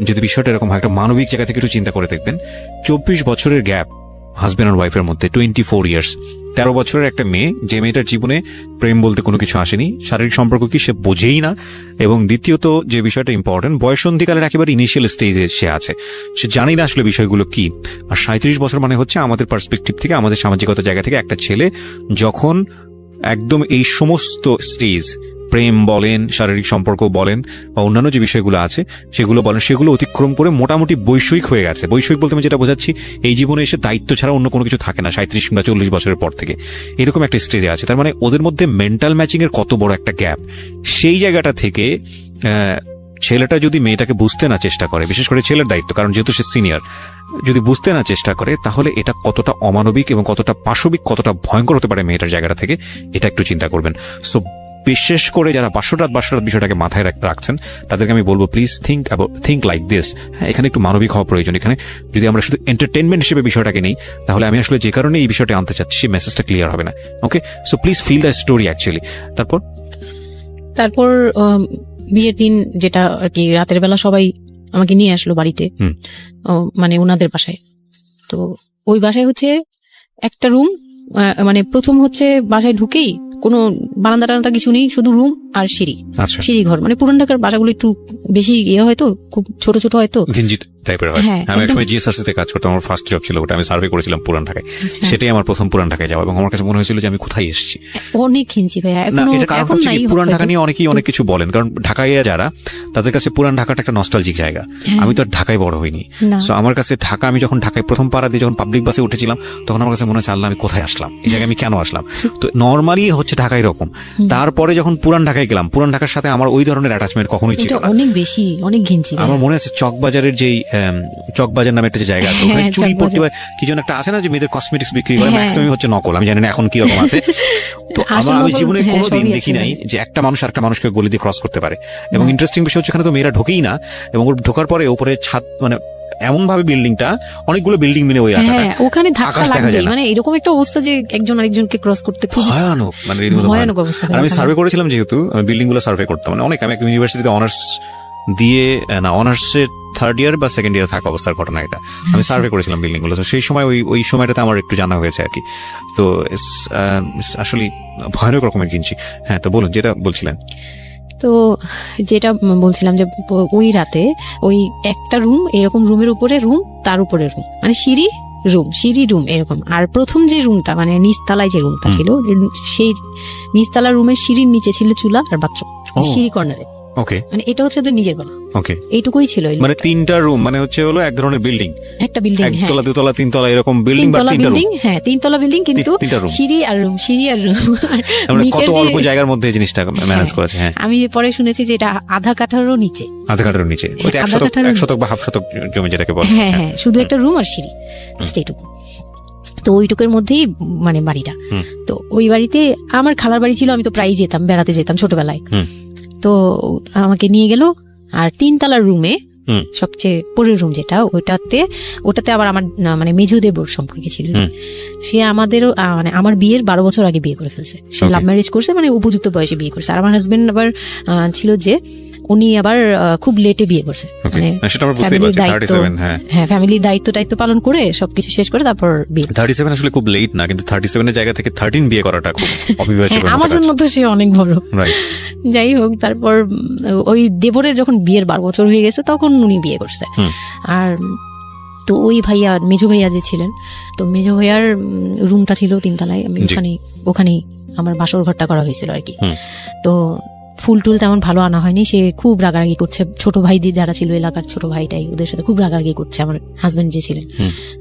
যদি বিষয়টা এরকম হয় একটা মানবিক জায়গা থেকে একটু চিন্তা করে দেখবেন। 24 বছরের গ্যাপ হাজবেন্ড আর ওয়াইফের মধ্যে, 24 ইয়ার্স, 13 বছরের একটা মেয়ে, যে মেয়েটার জীবনে প্রেম বলতে কোনো কিছু আসেনি, শারীরিক সম্পর্ক কি সে বোঝেই না, এবং দ্বিতীয়ত যে বিষয়টা ইম্পর্টেন্ট, বয়সন্ধিকালের একেবারে ইনিশিয়াল স্টেজে সে আছে, সে জানি না আসলে বিষয়গুলো কি। আর 37 বছর মানে হচ্ছে আমাদের পার্সপেক্টিভ থেকে, আমাদের সামাজিকতার জায়গা থেকে একটা ছেলে যখন একদম এই সমস্ত স্টেজ, প্রেম বলেন, শারীরিক সম্পর্ক বলেন, বা অন্যান্য যে বিষয়গুলো আছে সেগুলো বলেন, সেগুলো অতিক্রম করে মোটামুটি বৈষয়িক হয়ে গেছে। বৈষয়িক বলতে আমি যেটা বোঝাচ্ছি, এই জীবনে এসে দায়িত্ব ছাড়া অন্য কোনো কিছু থাকে না 37 কিংবা 40 বছরের পর থেকে, এরকম একটা স্টেজে আছে। তার মানে ওদের মধ্যে মেন্টাল ম্যাচিং এর কত বড় একটা গ্যাপ। সেই জায়গাটা থেকে ছেলেটা যদি মেয়েটাকে বুঝতে না চেষ্টা করে, বিশেষ করে ছেলের দায়িত্ব, কারণ যেহেতু সে সিনিয়র, যদি বুঝতে না চেষ্টা করে, তাহলে এটা কতটা অমানবিক এবং কতটা পাশবিক, কতটা ভয়ঙ্কর হতে পারে মেয়েটার জায়গাটা থেকে, এটা একটু চিন্তা করবেন। সো বিশেষ করে যারা বাসরাত বিষয়টাকে মাথায় রাখছেন, তাদেরকে আমি বলবো প্লিজ থিঙ্ক লাইক দিস। হ্যাঁ, এখানে একটু মানবিক হওয়া প্রয়োজন। এখানে যদি আমরা শুধু এন্টারটেনমেন্ট হিসেবে বিষয়টাকে নেই, তাহলে আমি আসলে যে কারণে এই বিষয়টা আনতে চাচ্ছি সেই মেসেজটা ক্লিয়ার হবে না। Okay, so please feel the story actually. তারপর বিয়ের দিন যেটা আর কি, রাতের বেলা সবাই আমাকে নিয়ে আসলো বাড়িতে, মানে ওনাদের বাসায়। তো ওই বাসায় হচ্ছে একটা রুম, মানে প্রথম হচ্ছে বাসায় ঢুকেই কোনো বারান্দা টারান্দা কিছু নেই, শুধু রুম আর সিঁড়ি, সিঁড়ি ঘর। মানে পুরান ঢাকার বাসাগুলো একটু বেশি হয়তো, খুব ছোট ছোট হয়তো, টাইপের হয়। আমি একসময় জিএসআরসিতে কাজ করতাম, আমার ফার্স্ট জব ছিল ওটা, আমি সার্ভে করেছিলাম পুরান ঢাকায়। সেটাই আমার প্রথম পুরান ঢাকায় যাওয়া, এবং আমার কাছে মনে হয়েছিল যে আমি কোথায় এসেছি। অনেক হিঞ্চি ভাইয়া, এখন পুরান ঢাকা নিয়ে অনেকেই অনেক কিছু বলেন, কারণ ঢাকায় যারা, তাদের কাছে পুরান ঢাকাটা একটা নস্টালজিক জায়গা। আমি তো আর ঢাকায় বড় হইনি, সো আমার কাছে ঢাকা, আমি যখন ঢাকায় প্রথম পাড়া দিয়ে যখন পাবলিক বাসে উঠেছিলাম, তখন আমার কাছে মনে হচ্ছে আল্লাহ আমি কোথায় আসলাম, এই জায়গায় আমি কেন আসলাম। তো নর্মালি হচ্ছে ঢাকা এরকম। তারপরে যখন পুরান ঢাকায় গেলাম, পুরান ঢাকার সাথে আমার ওই ধরনের অ্যাটাচমেন্ট কখনোই ছিল না, অনেক বেশি, অনেক ঘিঞ্চি। আমার মনে আছে চকবাজারের যেই চকবাজার নামে একটা যে জায়গা আছে, ওখানে চুরি পড়তে কি যেন একটা আছে না, যে মেয়েদের কসমেটিক্স বিক্রি করে, ম্যাক্সিমাম হচ্ছে নকল, আমি জানি না এখন কি রকম আছে। তো আমি জীবনে কোনোদিন দেখি নাই যে একটা মানুষ আরেকটা মানুষকে গলি দিয়ে ক্রস করতে পারে। এবং ইন্টারেস্টিং বিষয় হচ্ছে, এখানে তো মেয়েরা ঢোকেই না, এবং ওর ঢোকার পরে উপরে ছাদ, মানে এমন ভাবে বিল্ডিংটা, অনেকগুলো বিল্ডিং মিলে ওই ওখানে ধাক্কা লাগবে, মানে এরকম একটা অবস্থা যে একজন আরেকজনকে ক্রস করতে খুব ভয়ানক, মানে ভয়ানক অবস্থা। আমি সার্ভে করেছিলাম, যেহেতু আমি বিল্ডিং গুলো সার্ভে করতাম, মানে অনেক, আমি একটা ইউনিভার্সিটিতে অনার্স দিয়ে, না অনার্সের 3rd ইয়ার বা 2nd ইয়ার থাকা অবস্থার ঘটনা এটা, আমি সার্ভে করেছিলাম বিল্ডিং গুলো। তো সেই সময় ওই সময়টাতে আমার একটু জানা হয়েছে আর কি। তো আসলে ভয়ানক রকমের কিনছি। হ্যাঁ, তো বলুন যেটা বলছিলেন। তো যেটা বলছিলাম যে ওই রাতে ওই একটা রুম, এরকম রুমের উপরে রুম, তার উপরে রুম, মানে সিঁড়ি রুম এরকম। আর প্রথম যে রুমটা, মানে নিচতলায় যে রুমটা ছিল, সেই নিচতলা রুমের সিঁড়ির নিচে ছিল চুলা আর বাথরুম, সিঁড়ি কর্নারে। ওকে, মানে এটা হচ্ছে ওদের নিজের বেলা। ওকে, এইটুকুই ছিল। মানে 3টা রুম, মানে হচ্ছে হলো এক ধরনের বিল্ডিং, একটা বিল্ডিং, একতলা, দুতলা, তিনতলা এরকম বিল্ডিং, বা 3টা রুম। হ্যাঁ 3 তলা বিল্ডিং, কিন্তু সিঁড়ি আর রুম, সিঁড়ি আর রুম। কত অল্প জায়গার মধ্যে এই জিনিসটা ম্যানেজ করেছে। হ্যাঁ, আমি পরে শুনেছি যে এটা আধা কাঠারও নিচে, আধা কাঠারও নিচে, ওই 1 শতক বা হাফ শতক জমি যেটাকে বলে। হ্যাঁ হ্যাঁ, শুধু একটা রুম আর সিঁড়ি, এইটুকু। তো ওইটুকুর মধ্যেই মানে বাড়িটা। তো ওই বাড়িতে আমার খালার বাড়ি ছিল, আমি তো প্রায় যেতাম, বেড়াতে যেতাম ছোটবেলায়। তো আমাকে নিয়ে গেল, আর 3 তলার রুমে সবচেয়ে পরের রুম যেটা, ওটাতে আবার আমার মানে মেজো দেবর সম্পর্কে ছিল। সে আমাদেরও মানে আমার বিয়ের 12 বছর আগে বিয়ে করে ফেলছে। সে লাভ ম্যারেজ করছে, মানে উপযুক্ত বয়সে বিয়ে করছে। আর আমার হাজবেন্ড আবার ছিল যে উনি আবার খুব লেটে বিয়ে করছে, মানে ফ্যামিলির দায়িত্ব পালন করে সবকিছু শেষ করে তারপর বিয়ে। 37 আসলে খুব লেট না, কিন্তু 37 এর জায়গা থেকে 13 বিয়ে করাটা খুব অবিবাহিত। আমার জন্য তো সে অনেক বড়। যাই হোক, তারপর ওই দেবরের যখন বিয়ের 12 বছর হয়ে গেছে তখন উনি বিয়ে করছে। আর তো ওই ভাইয়া, মেজো ভাইয়া যে ছিলেন, তো মেজো ভাইয়ার রুমটা ছিল 3 তলায়। আমি ওখানেই আমার বাসর ঘরটা করা হয়েছিল আর কি। তো ফুল টুল তেমন ভালো আনা হয়নি, সে খুব রাগারাগি করছে। ছোট ভাই যারা ছিল এলাকার ছোট ভাইটাই, ওদের সাথে খুব রাগারাগি করছে আমার হাজবেন্ড যে ছিলেন।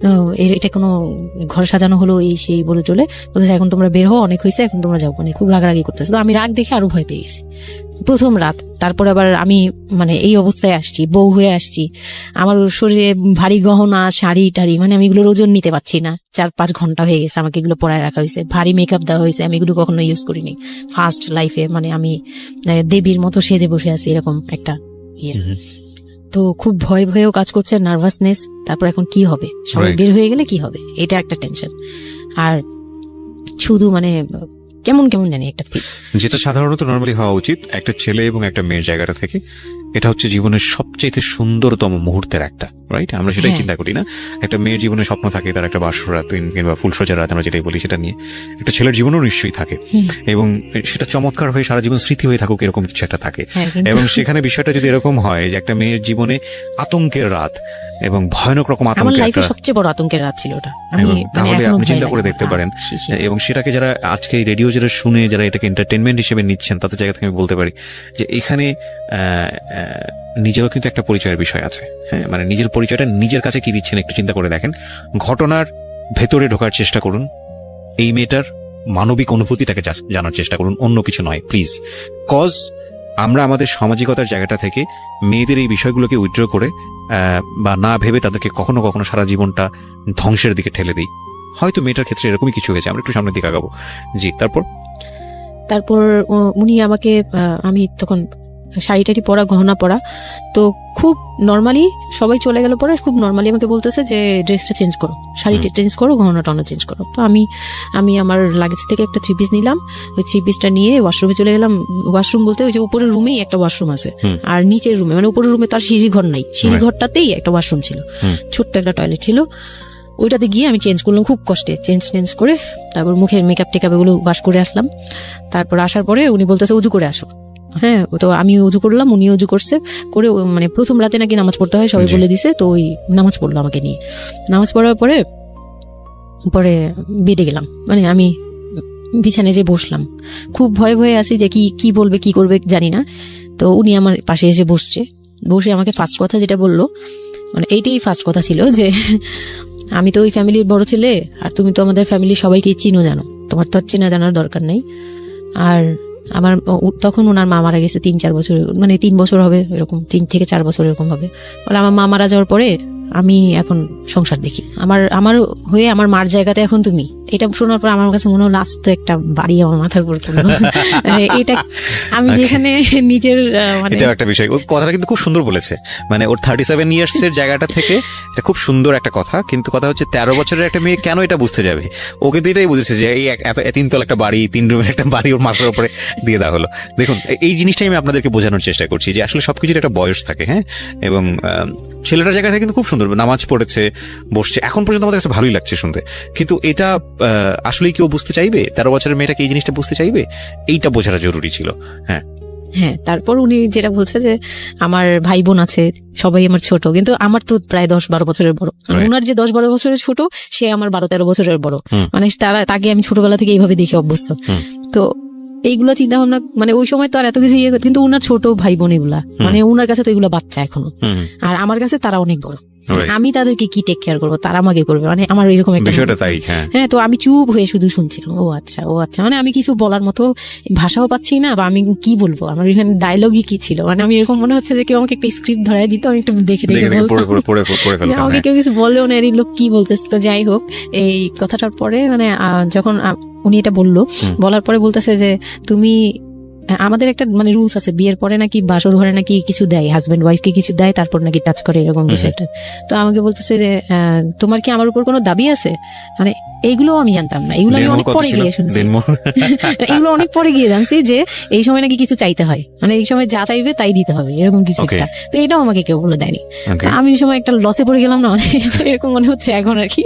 তো এটা কোনো ঘর সাজানো হলো এই সেই বলে চলে বলতেছে, এখন তোমরা বের হও, অনেক হয়েছে, এখন তোমরা যাও। মানে খুব রাগারাগি করতেছে। তো আমি রাগ দেখে আরো ভয় পেয়ে গেছি প্রথম রাত। তারপর আবার আমি মানে এই অবস্থায় আসছি, বউ হয়ে আসছি, আমার শরীরে ভারী গহনা, শাড়ি টাড়ি, মানে আমি এগুলোর ওজন নিতে পারছি না। 4-5 ঘন্টা হয়ে গেছে আমাকে এগুলো পরায় রাখা হয়েছে, ভারী মেকআপ দেওয়া হয়েছে, আমি এগুলো কখনো ইউজ করিনি ফার্স্ট লাইফে। মানে আমি দেবীর মতো সেজে বসে আছি, এরকম একটা ইয়ে। তো খুব ভয় ভয়েও কাজ করছে, নার্ভাসনেস। তারপর এখন কি হবে, সবাই বের হয়ে গেলে কি হবে, এটা একটা টেনশন। আর শুধু মানে কেমন কেমন জানি একটা ফিল, যেটা সাধারণত নর্মালি হওয়া উচিত একটা ছেলে এবং একটা মেয়ের জায়গাটা থেকে। এটা হচ্ছে জীবনের সবচেয়ে সুন্দরতম মুহূর্তের একটা, রাইট? আমরা সেটাই চিন্তা করি না। একটা মেয়ের জীবনে স্বপ্ন থাকে তার একটা বাসর রাত কিংবা ফুলসজ্জা রাত, আমরা যেটাই বলি সেটা নিয়ে। একটা ছেলের জীবনও নিশ্চয়ই থাকে, এবং সেটা চমৎকার হয়ে সারা জীবন স্মৃতি হয়ে থাকুক, এরকম কিছু একটা থাকে। এবং সেখানে বিষয়টা যদি এরকম হয় যে একটা মেয়ের জীবনে আতঙ্কের রাত এবং ভয়ানক রকম আতঙ্কের, সবচেয়ে বড় আতঙ্কের রাত ছিল ওটা, তাহলে আপনি চিন্তা করে দেখতে পারেন। এবং সেটাকে যারা আজকে রেডিও যারা শুনে, যারা এটাকে এন্টারটেনমেন্ট হিসেবে নিচ্ছেন, তাদের জায়গা থেকে আমি বলতে পারি যে এখানে নিজেরও কিন্তু একটা পরিচয়ের বিষয় আছে। হ্যাঁ, মানে নিজের পরিচয়টা নিজের কাছে কি দিচ্ছেন একটু চিন্তা করে দেখেন। ঘটনার ভেতরে ঢোকার চেষ্টা করুন, এই মেয়েটার মানবিক অনুভূতিটাকে জানার চেষ্টা করুন, অন্য কিছু নয় প্লিজ। কজ আমরা আমাদের সামাজিকতার জায়গাটা থেকে মেয়েদের এই বিষয়গুলোকে উইথড্র করে বা না ভেবে তাদেরকে কখনো কখনো সারা জীবনটা ধ্বংসের দিকে ঠেলে দিই। হয়তো মেয়েটার ক্ষেত্রে এরকমই কিছু হয়েছে, আমরা একটু সামনের দিকে আগাবো। জি, তারপর উনি আমাকে, আমি তখন শাড়ি টাড়ি পরা, গহনা পরা, তো খুব নর্মালি সবাই চলে গেল পরে খুব নর্মালি আমাকে বলতেছে যে ড্রেসটা চেঞ্জ করো, শাড়িটা চেঞ্জ করো, গহনা টহনা চেঞ্জ করো। তো আমি আমার লাগেজ থেকে একটা 3 পিস নিলাম। ওই 3 পিসটা নিয়ে ওয়াশরুমে চলে গেলাম। ওয়াশরুম বলতে ওই যে উপরের রুমেই একটা ওয়াশরুম আছে, আর নিচের রুমে, মানে উপরের রুমে তার সিঁড়ি ঘর নাই, সিঁড়ি ঘরটাতেই একটা ওয়াশরুম ছিল, ছোট্ট একটা টয়লেট ছিল। ওইটাতে গিয়ে আমি চেঞ্জ করলাম খুব কষ্টে, চেঞ্জ করে তারপর মুখের মেকআপ টেকআপ এগুলো ওয়াশ করে আসলাম। তারপর আসার পরে উনি বলতেছে উজু করে আসো। হ্যাঁ, তো আমি উজু করলাম, উনি উজু করছে করে, মানে প্রথম রাতে নাকি নামাজ পড়তে হয় সবাই বলে দিছে, তো ওই নামাজ পড়লো আমাকে নিয়ে। নামাজ পড়ার পরে বেডে গেলাম, মানে আমি বিছানায় যে বসলাম, খুব ভয়ে ভয়ে আছি যে কি বলবে কি করবে জানি না। তো উনি আমার পাশে এসে বসে আমাকে ফার্স্ট কথা যেটা বললো, মানে এইটাই ফার্স্ট কথা ছিল যে আমি তো ওই ফ্যামিলির বড় ছেলে, আর তুমি তো আমাদের ফ্যামিলির সবাইকে চিনো জানো, তোমার তো চেনা জানার দরকার নেই। আর আমার তখন ওনার মা মারা গেছে 3-4 বছর, মানে 3 বছর হবে এরকম, 3 থেকে 4 বছর এরকম হবে। বলে আমার মা মারা যাওয়ার পরে আমি এখন সংসার দেখি, আমার হয়ে আমার মার জায়গাতে এখন তুমি। এটা শোনার পর আমার কাছে মনে হলো আজ তো একটা বাড়ি আমার মাথার উপর পড়লো। এটা আমি যেখানে নিজের মানে এটা একটা বিষয়, ওই কথাটা কিন্তু খুব সুন্দর বলেছে। মানে ওর 37 ইয়ার্স এর জায়গাটা থেকে এটা খুব সুন্দর একটা কথা, কিন্তু কথা হচ্ছে 13 বছরের একটা মেয়ে কেন এটা বুঝতে যাবে? ওকে তো এটাই বুঝেছে যে এই 3 তলা একটা বাড়ি, 3 রুমের একটা বাড়ি ওর মাথার উপরে দিয়ে দেওয়া হলো। দেখুন, এই জিনিসটাই আমি আপনাদেরকে বোঝানোর চেষ্টা করছি যে আসলে সবকিছুর একটা বয়স থাকে। হ্যাঁ, এবং ছেলেটার জায়গা থেকে কিন্তু খুব সুন্দর নামাজ পড়েছে, বসছে, এখন পর্যন্ত আমাদের কাছে ভালোই লাগছে শুনতে। কিন্তু এটা আসলে কেউ বুঝতে চাইবে? 13 বছরের মেয়েটাকে এই জিনিসটা বুঝতে চাইবে? এইটা বোঝাটা জরুরি ছিল। হ্যাঁ, তারপর উনি যেটা বলছে যে আমার ভাই বোন আছে, সবাই আমার ছোট, কিন্তু আমার তো প্রায় 10-12 বছরের বড়। ওনার যে 10-12 বছরের ছোট, সে আমার 12-13 বছরের বড়। মানে তাকে আমি ছোটবেলা থেকে এইভাবে দেখে অভ্যস্ত। তো এইগুলো চিন্তা ভাবনা মানে ওই সময় তো আর এত কিছু কিন্তু উনার ছোট ভাই বোন এগুলা মানে উনার কাছে তো এগুলো বাচ্চা এখনো, আর আমার কাছে তারা অনেক বড়, আমি তাদেরকে কি টেক কেয়ার করবো, তারা আমাকে করবে, মানে আমার এরকম একটা বিষয়টা তাই। হ্যাঁ, তো আমি চুপ হয়ে শুধু শুনছিলাম, ও আচ্ছা, মানে আমি কিছু বলার মতো ভাষাও পাচ্ছি না, বা আমি কি বলবো, আমার এখানে ডায়লগই কি ছিল, মানে আমি এরকম মনে হচ্ছে যে কেউ আমাকে একটা স্ক্রিপ্ট ধরাই দিত, আমি একটু দেখে আমাকে কেউ কিছু বললেও না, এই লোক কি বলতেছে। তো যাই হোক, এই কথাটার পরে মানে যখন উনি এটা বললো, বলার পরে বলতেছে যে তুমি, আমাদের একটা মানে রুলস আছে, বিয়ের পরে নাকি বাসর ঘরে নাকি কিছু দেয়, হাজবেন্ড ওয়াইফকে কিছু দেয়, তারপর নাকি টাচ করে, এরকম কিছু একটা। তো আমাকে বলতেছে যে তোমার কি আমার উপর কোনো দাবি আছে, মানে এইগুলো আমি জানতাম না, এগুলো আমি অনেক পরে গিয়ে শুনছি, এগুলো অনেক পরে গিয়ে জানছি যে এই সময় নাকি কিছু চাইতে হয়, মানে এই সময় যা চাইবে তাই দিতে হবে, এরকম কিছু একটা। তো এটাও আমাকে কেউ বলে দেয়নি, আমি এই সময় একটা লসে পড়ে গেলাম না, এরকম মনে হচ্ছে এখন আর কি,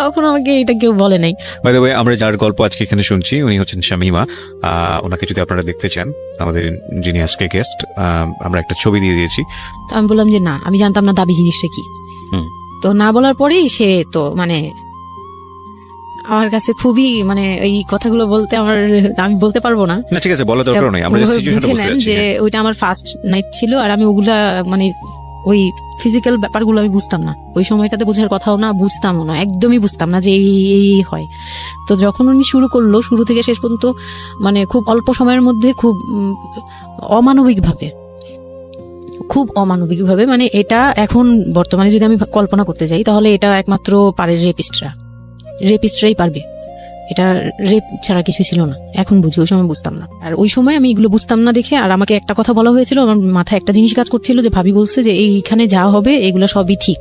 তখন আমাকে এটা কেউ বলে নাই। বাই দ্য ওয়ে, আমরা যার গল্প আজকে এখানে শুনছি উনি হচ্ছেন শামীমা। ওনাকে যদি আপনারা দেখতে চান, আমাদের যিনি আজকে গেস্ট, আমরা একটা ছবি দিয়ে দিয়েছি। তো আমি বললাম যে না, আমি জানতাম না দাবি জিনিসটা কি। তো না বলার পরেই সে তো মানে আমার কাছে খুবই মানে এই কথাগুলো বলতে আমি বলতে পারবো না। ঠিক আছে, বলা দরকার নেই, আমরা সিচুয়েশনটা বুঝতে পারছি যে ওইটা আমার ফার্স্ট নাইট ছিল, আর আমি ওগুলা মানে ওই ফিজিক্যাল ব্যাপারগুলো আমি বুঝতাম না, ওই সময়টাতে বোঝার কথাও না, বুঝতামও না, একদমই বুঝতাম না যে এই হয়। তো যখন উনি শুরু করলো, শুরু থেকে শেষ পর্যন্ত মানে খুব অল্প সময়ের মধ্যে খুব অমানবিকভাবে মানে এটা এখন বর্তমানে যদি আমি কল্পনা করতে যাই, তাহলে এটা একমাত্র পারে রেপিস্টরাই পারবে, এটা রেপ ছাড়া কিছু ছিল না। এখন বুঝি, ওই সময় বুঝতাম না, আর ওই সময় আমি এগুলো বুঝতাম না দেখে, আর আমাকে একটা কথা বলা হয়েছিল, আমার মাথায় একটা জিনিস কাজ করছিল যে ভাবি বলছে যে এইখানে যা হবে এগুলো সবই ঠিক,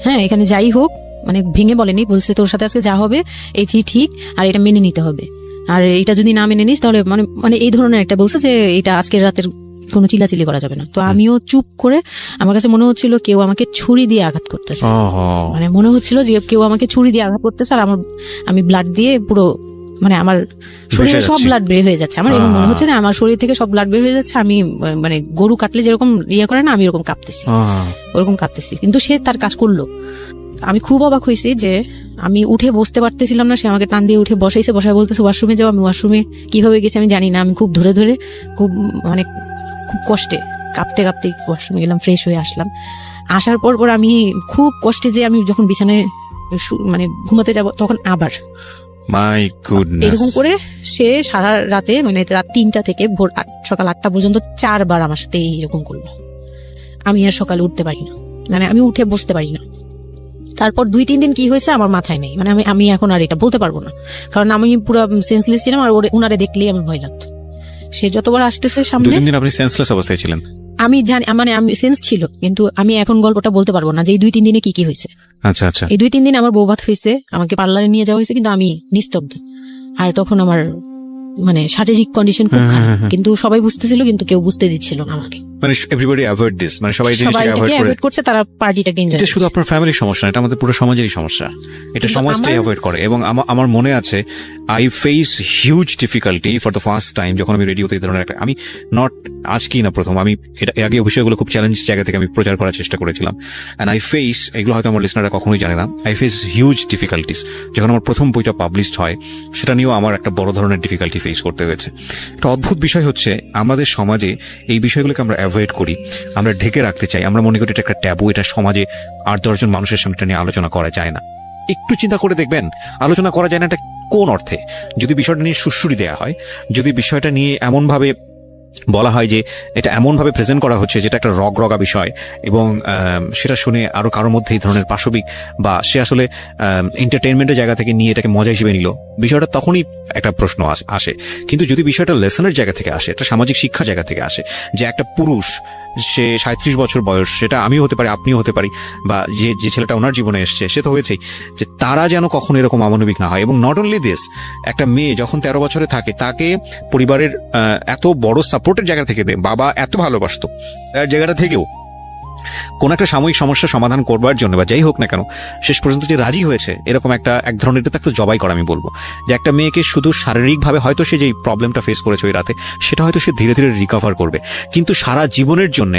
হ্যাঁ এখানে যাই হোক, মানে ভেঙে বলেনি, বলছে তোর সাথে আজকে যা হবে এটি ঠিক, আর এটা মেনে নিতে হবে, আর এটা যদি না মেনে নিস তাহলে মানে এই ধরনের একটা বলছে যে এটা আজকের রাতের কোনো চিল্লাচিল্লি করা যাবে না। তো আমিও চুপ করে, আমার কাছে মনে হচ্ছিল কেউ আমাকে ছুরি দিয়ে আঘাত করতেছে, মানে মনে হচ্ছিল যে কেউ আমাকে ছুরি দিয়ে আঘাত করতেছে, আর আমি ব্লাড দিয়ে পুরো মানে আমার শরীরে সব ব্লাড বের হয়ে যাচ্ছে, আমার এরকম মনে হচ্ছে যে আমার শরীর থেকে সব ব্লাড বের হয়ে যাচ্ছে, আমি মানে গরু কাটলে যেরকম করে না, আমি এরকম কাঁপতেছি, ওরকম কাঁপতেছি। কিন্তু সে তার কাজ করলো। আমি খুব অবাক হয়েছি যে আমি উঠে বসতে পারতেছিলাম না, সে আমাকে টান দিয়ে উঠে বসায় বলতেছে ওয়াশরুমে যাও। আমি ওয়াশরুমে কিভাবে গেছি আমি জানি না, আমি খুব ধরে খুব মানে খুব কষ্টে কাঁপতে ওয়াশরুমে গেলাম, ফ্রেশ হয়ে আসলাম। আসার পর আমি খুব কষ্টে, যে আমি যখন বিছানায় মানে ঘুমাতে যাব, তখন আবার মাই গুডনেস এরকম করে সে সারা রাতে মানে রাত 3টা থেকে ভোর সকাল 8টা পর্যন্ত 4 বার আমার সাথে এরকম করলো। আমি আর সকালে উঠতে পারি না, মানে আমি উঠে বসতে পারি না। তারপর 2-3 দিন কি হয়েছে আমার মাথায় নেই, মানে আমি এখন আর এটা বলতে পারবো না, কারণ আমি পুরো সেন্সলেস ছিলাম, আর ওনারে দেখলেই আমার ভয় লাগতো। সে যতবার আসতেছে সামনে। 2-3 দিন আপনি সেন্সলেস অবস্থায় ছিলেন? আমি জানি, মানে আমি সেন্স ছিল, কিন্তু আমি এখন গল্পটা বলতে পারবো না যে এই 2-3 দিনে কি হয়েছে। আচ্ছা আচ্ছা। এই 2-3 দিন আমার বৌভাত হয়েছে, আমাকে পার্লারে নিয়ে যাওয়া হয়েছে, কিন্তু আমি নিস্তব্ধ, আর তখন আমার মানে শারীরিক কন্ডিশন খুব খারাপ, কিন্তু সবাই বুঝতেছিল, কিন্তু কেউ বুঝতে দিচ্ছিল না আমাকে। মানে এভরিবডি অ্যাভয়েড দিস, মানে সবাই জিনিসটাকে অ্যাভয়েড করছে, তারা পার্টিটাকে এনজয় করছে। এটা শুধু আপনার ফ্যামিলির সমস্যা না, এটা আমাদের পুরো সমাজেরই সমস্যা, এটা সমাজটাই অ্যাভয়েড করে। এবং আমার মনে আছে, I face huge difficulty for the first time যখন আমি রেডিওতে এই ধরনের একটা, আমি নট আজকেই না প্রথম, আমি এটা আগে বিষয়গুলো খুব চ্যালেঞ্জ জায়গা থেকে আমি প্রচার করার চেষ্টা করেছিলাম। অ্যান্ড আই ফেস, এগুলো হয়তো আমার লিসনাররা কখনোই জানে না, আই ফেস হিউজ ডিফিকাল্টিস। যখন আমার প্রথম বইটা পাবলিশড হয়, সেটা নিয়েও আমার একটা বড় ধরনের ডিফিকাল্টি ফেস করতে হয়েছে। একটা অদ্ভুত বিষয় হচ্ছে, আমাদের সমাজে এই বিষয়গুলোকে আমরা অ্যাভয়েড করি, আমরা ঢেকে রাখতে চাই, আমরা মনে করি এটা একটা ট্যাবু, এটা সমাজে 8-10 জন মানুষের সামনে নিয়ে আলোচনা করা যায় না। একটু চিন্তা করে দেখবেন, আলোচনা করা যায় না এটা কোন অর্থে? যদি বিষয়টা নিয়ে সুশ্রুতি দেওয়া হয়, যদি বিষয়টা নিয়ে এমনভাবে বলা হয় যে এটা এমনভাবে প্রেজেন্ট করা হচ্ছে যেটা একটা রগা বিষয়, এবং সেটা শুনে আরো কারোর মধ্যে এই ধরনের পাশবিক বা সে আসলে এন্টারটেইনমেন্টের জায়গা থেকে নিয়ে এটাকে মজা হিসেবে নিল, বিষয়টা তখনই একটা প্রশ্ন আসে। কিন্তু যদি বিষয়টা লেসনের জায়গা থেকে আসে, একটা সামাজিক শিক্ষার জায়গা থেকে আসে, যে একটা পুরুষ, সে 37 বছর বয়স, সেটা আমিও হতে পারি, আপনিও হতে পারি, বা যে ছেলেটা ওনার জীবনে এসছে সে তো হয়েছেই, যে তারা যেন কখনো এরকম অমানবিক না হয়। এবং নট অনলি দিস, একটা মেয়ে যখন 13 বছরে থাকে, তাকে পরিবারের এত বড় সাপোর্টের জায়গা থেকে বাবা এত ভালোবাসতো, তার জায়গাটা থেকেও কোন একটা সাময়িক সমস্যা সমাধান করবার জন্য বা যাই হোক না কেন শেষ পর্যন্ত যে রাজি হয়েছে, এরকম এক ধরনের এটা তো জবাই করা আমি বলবো, যে একটা মেয়েকে শুধু শারীরিকভাবে হয়তো সে যে প্রবলেমটা ফেস করেছে ওই রাতে সেটা হয়তো সে ধীরে ধীরে রিকভার করবে, কিন্তু সারা জীবনের জন্য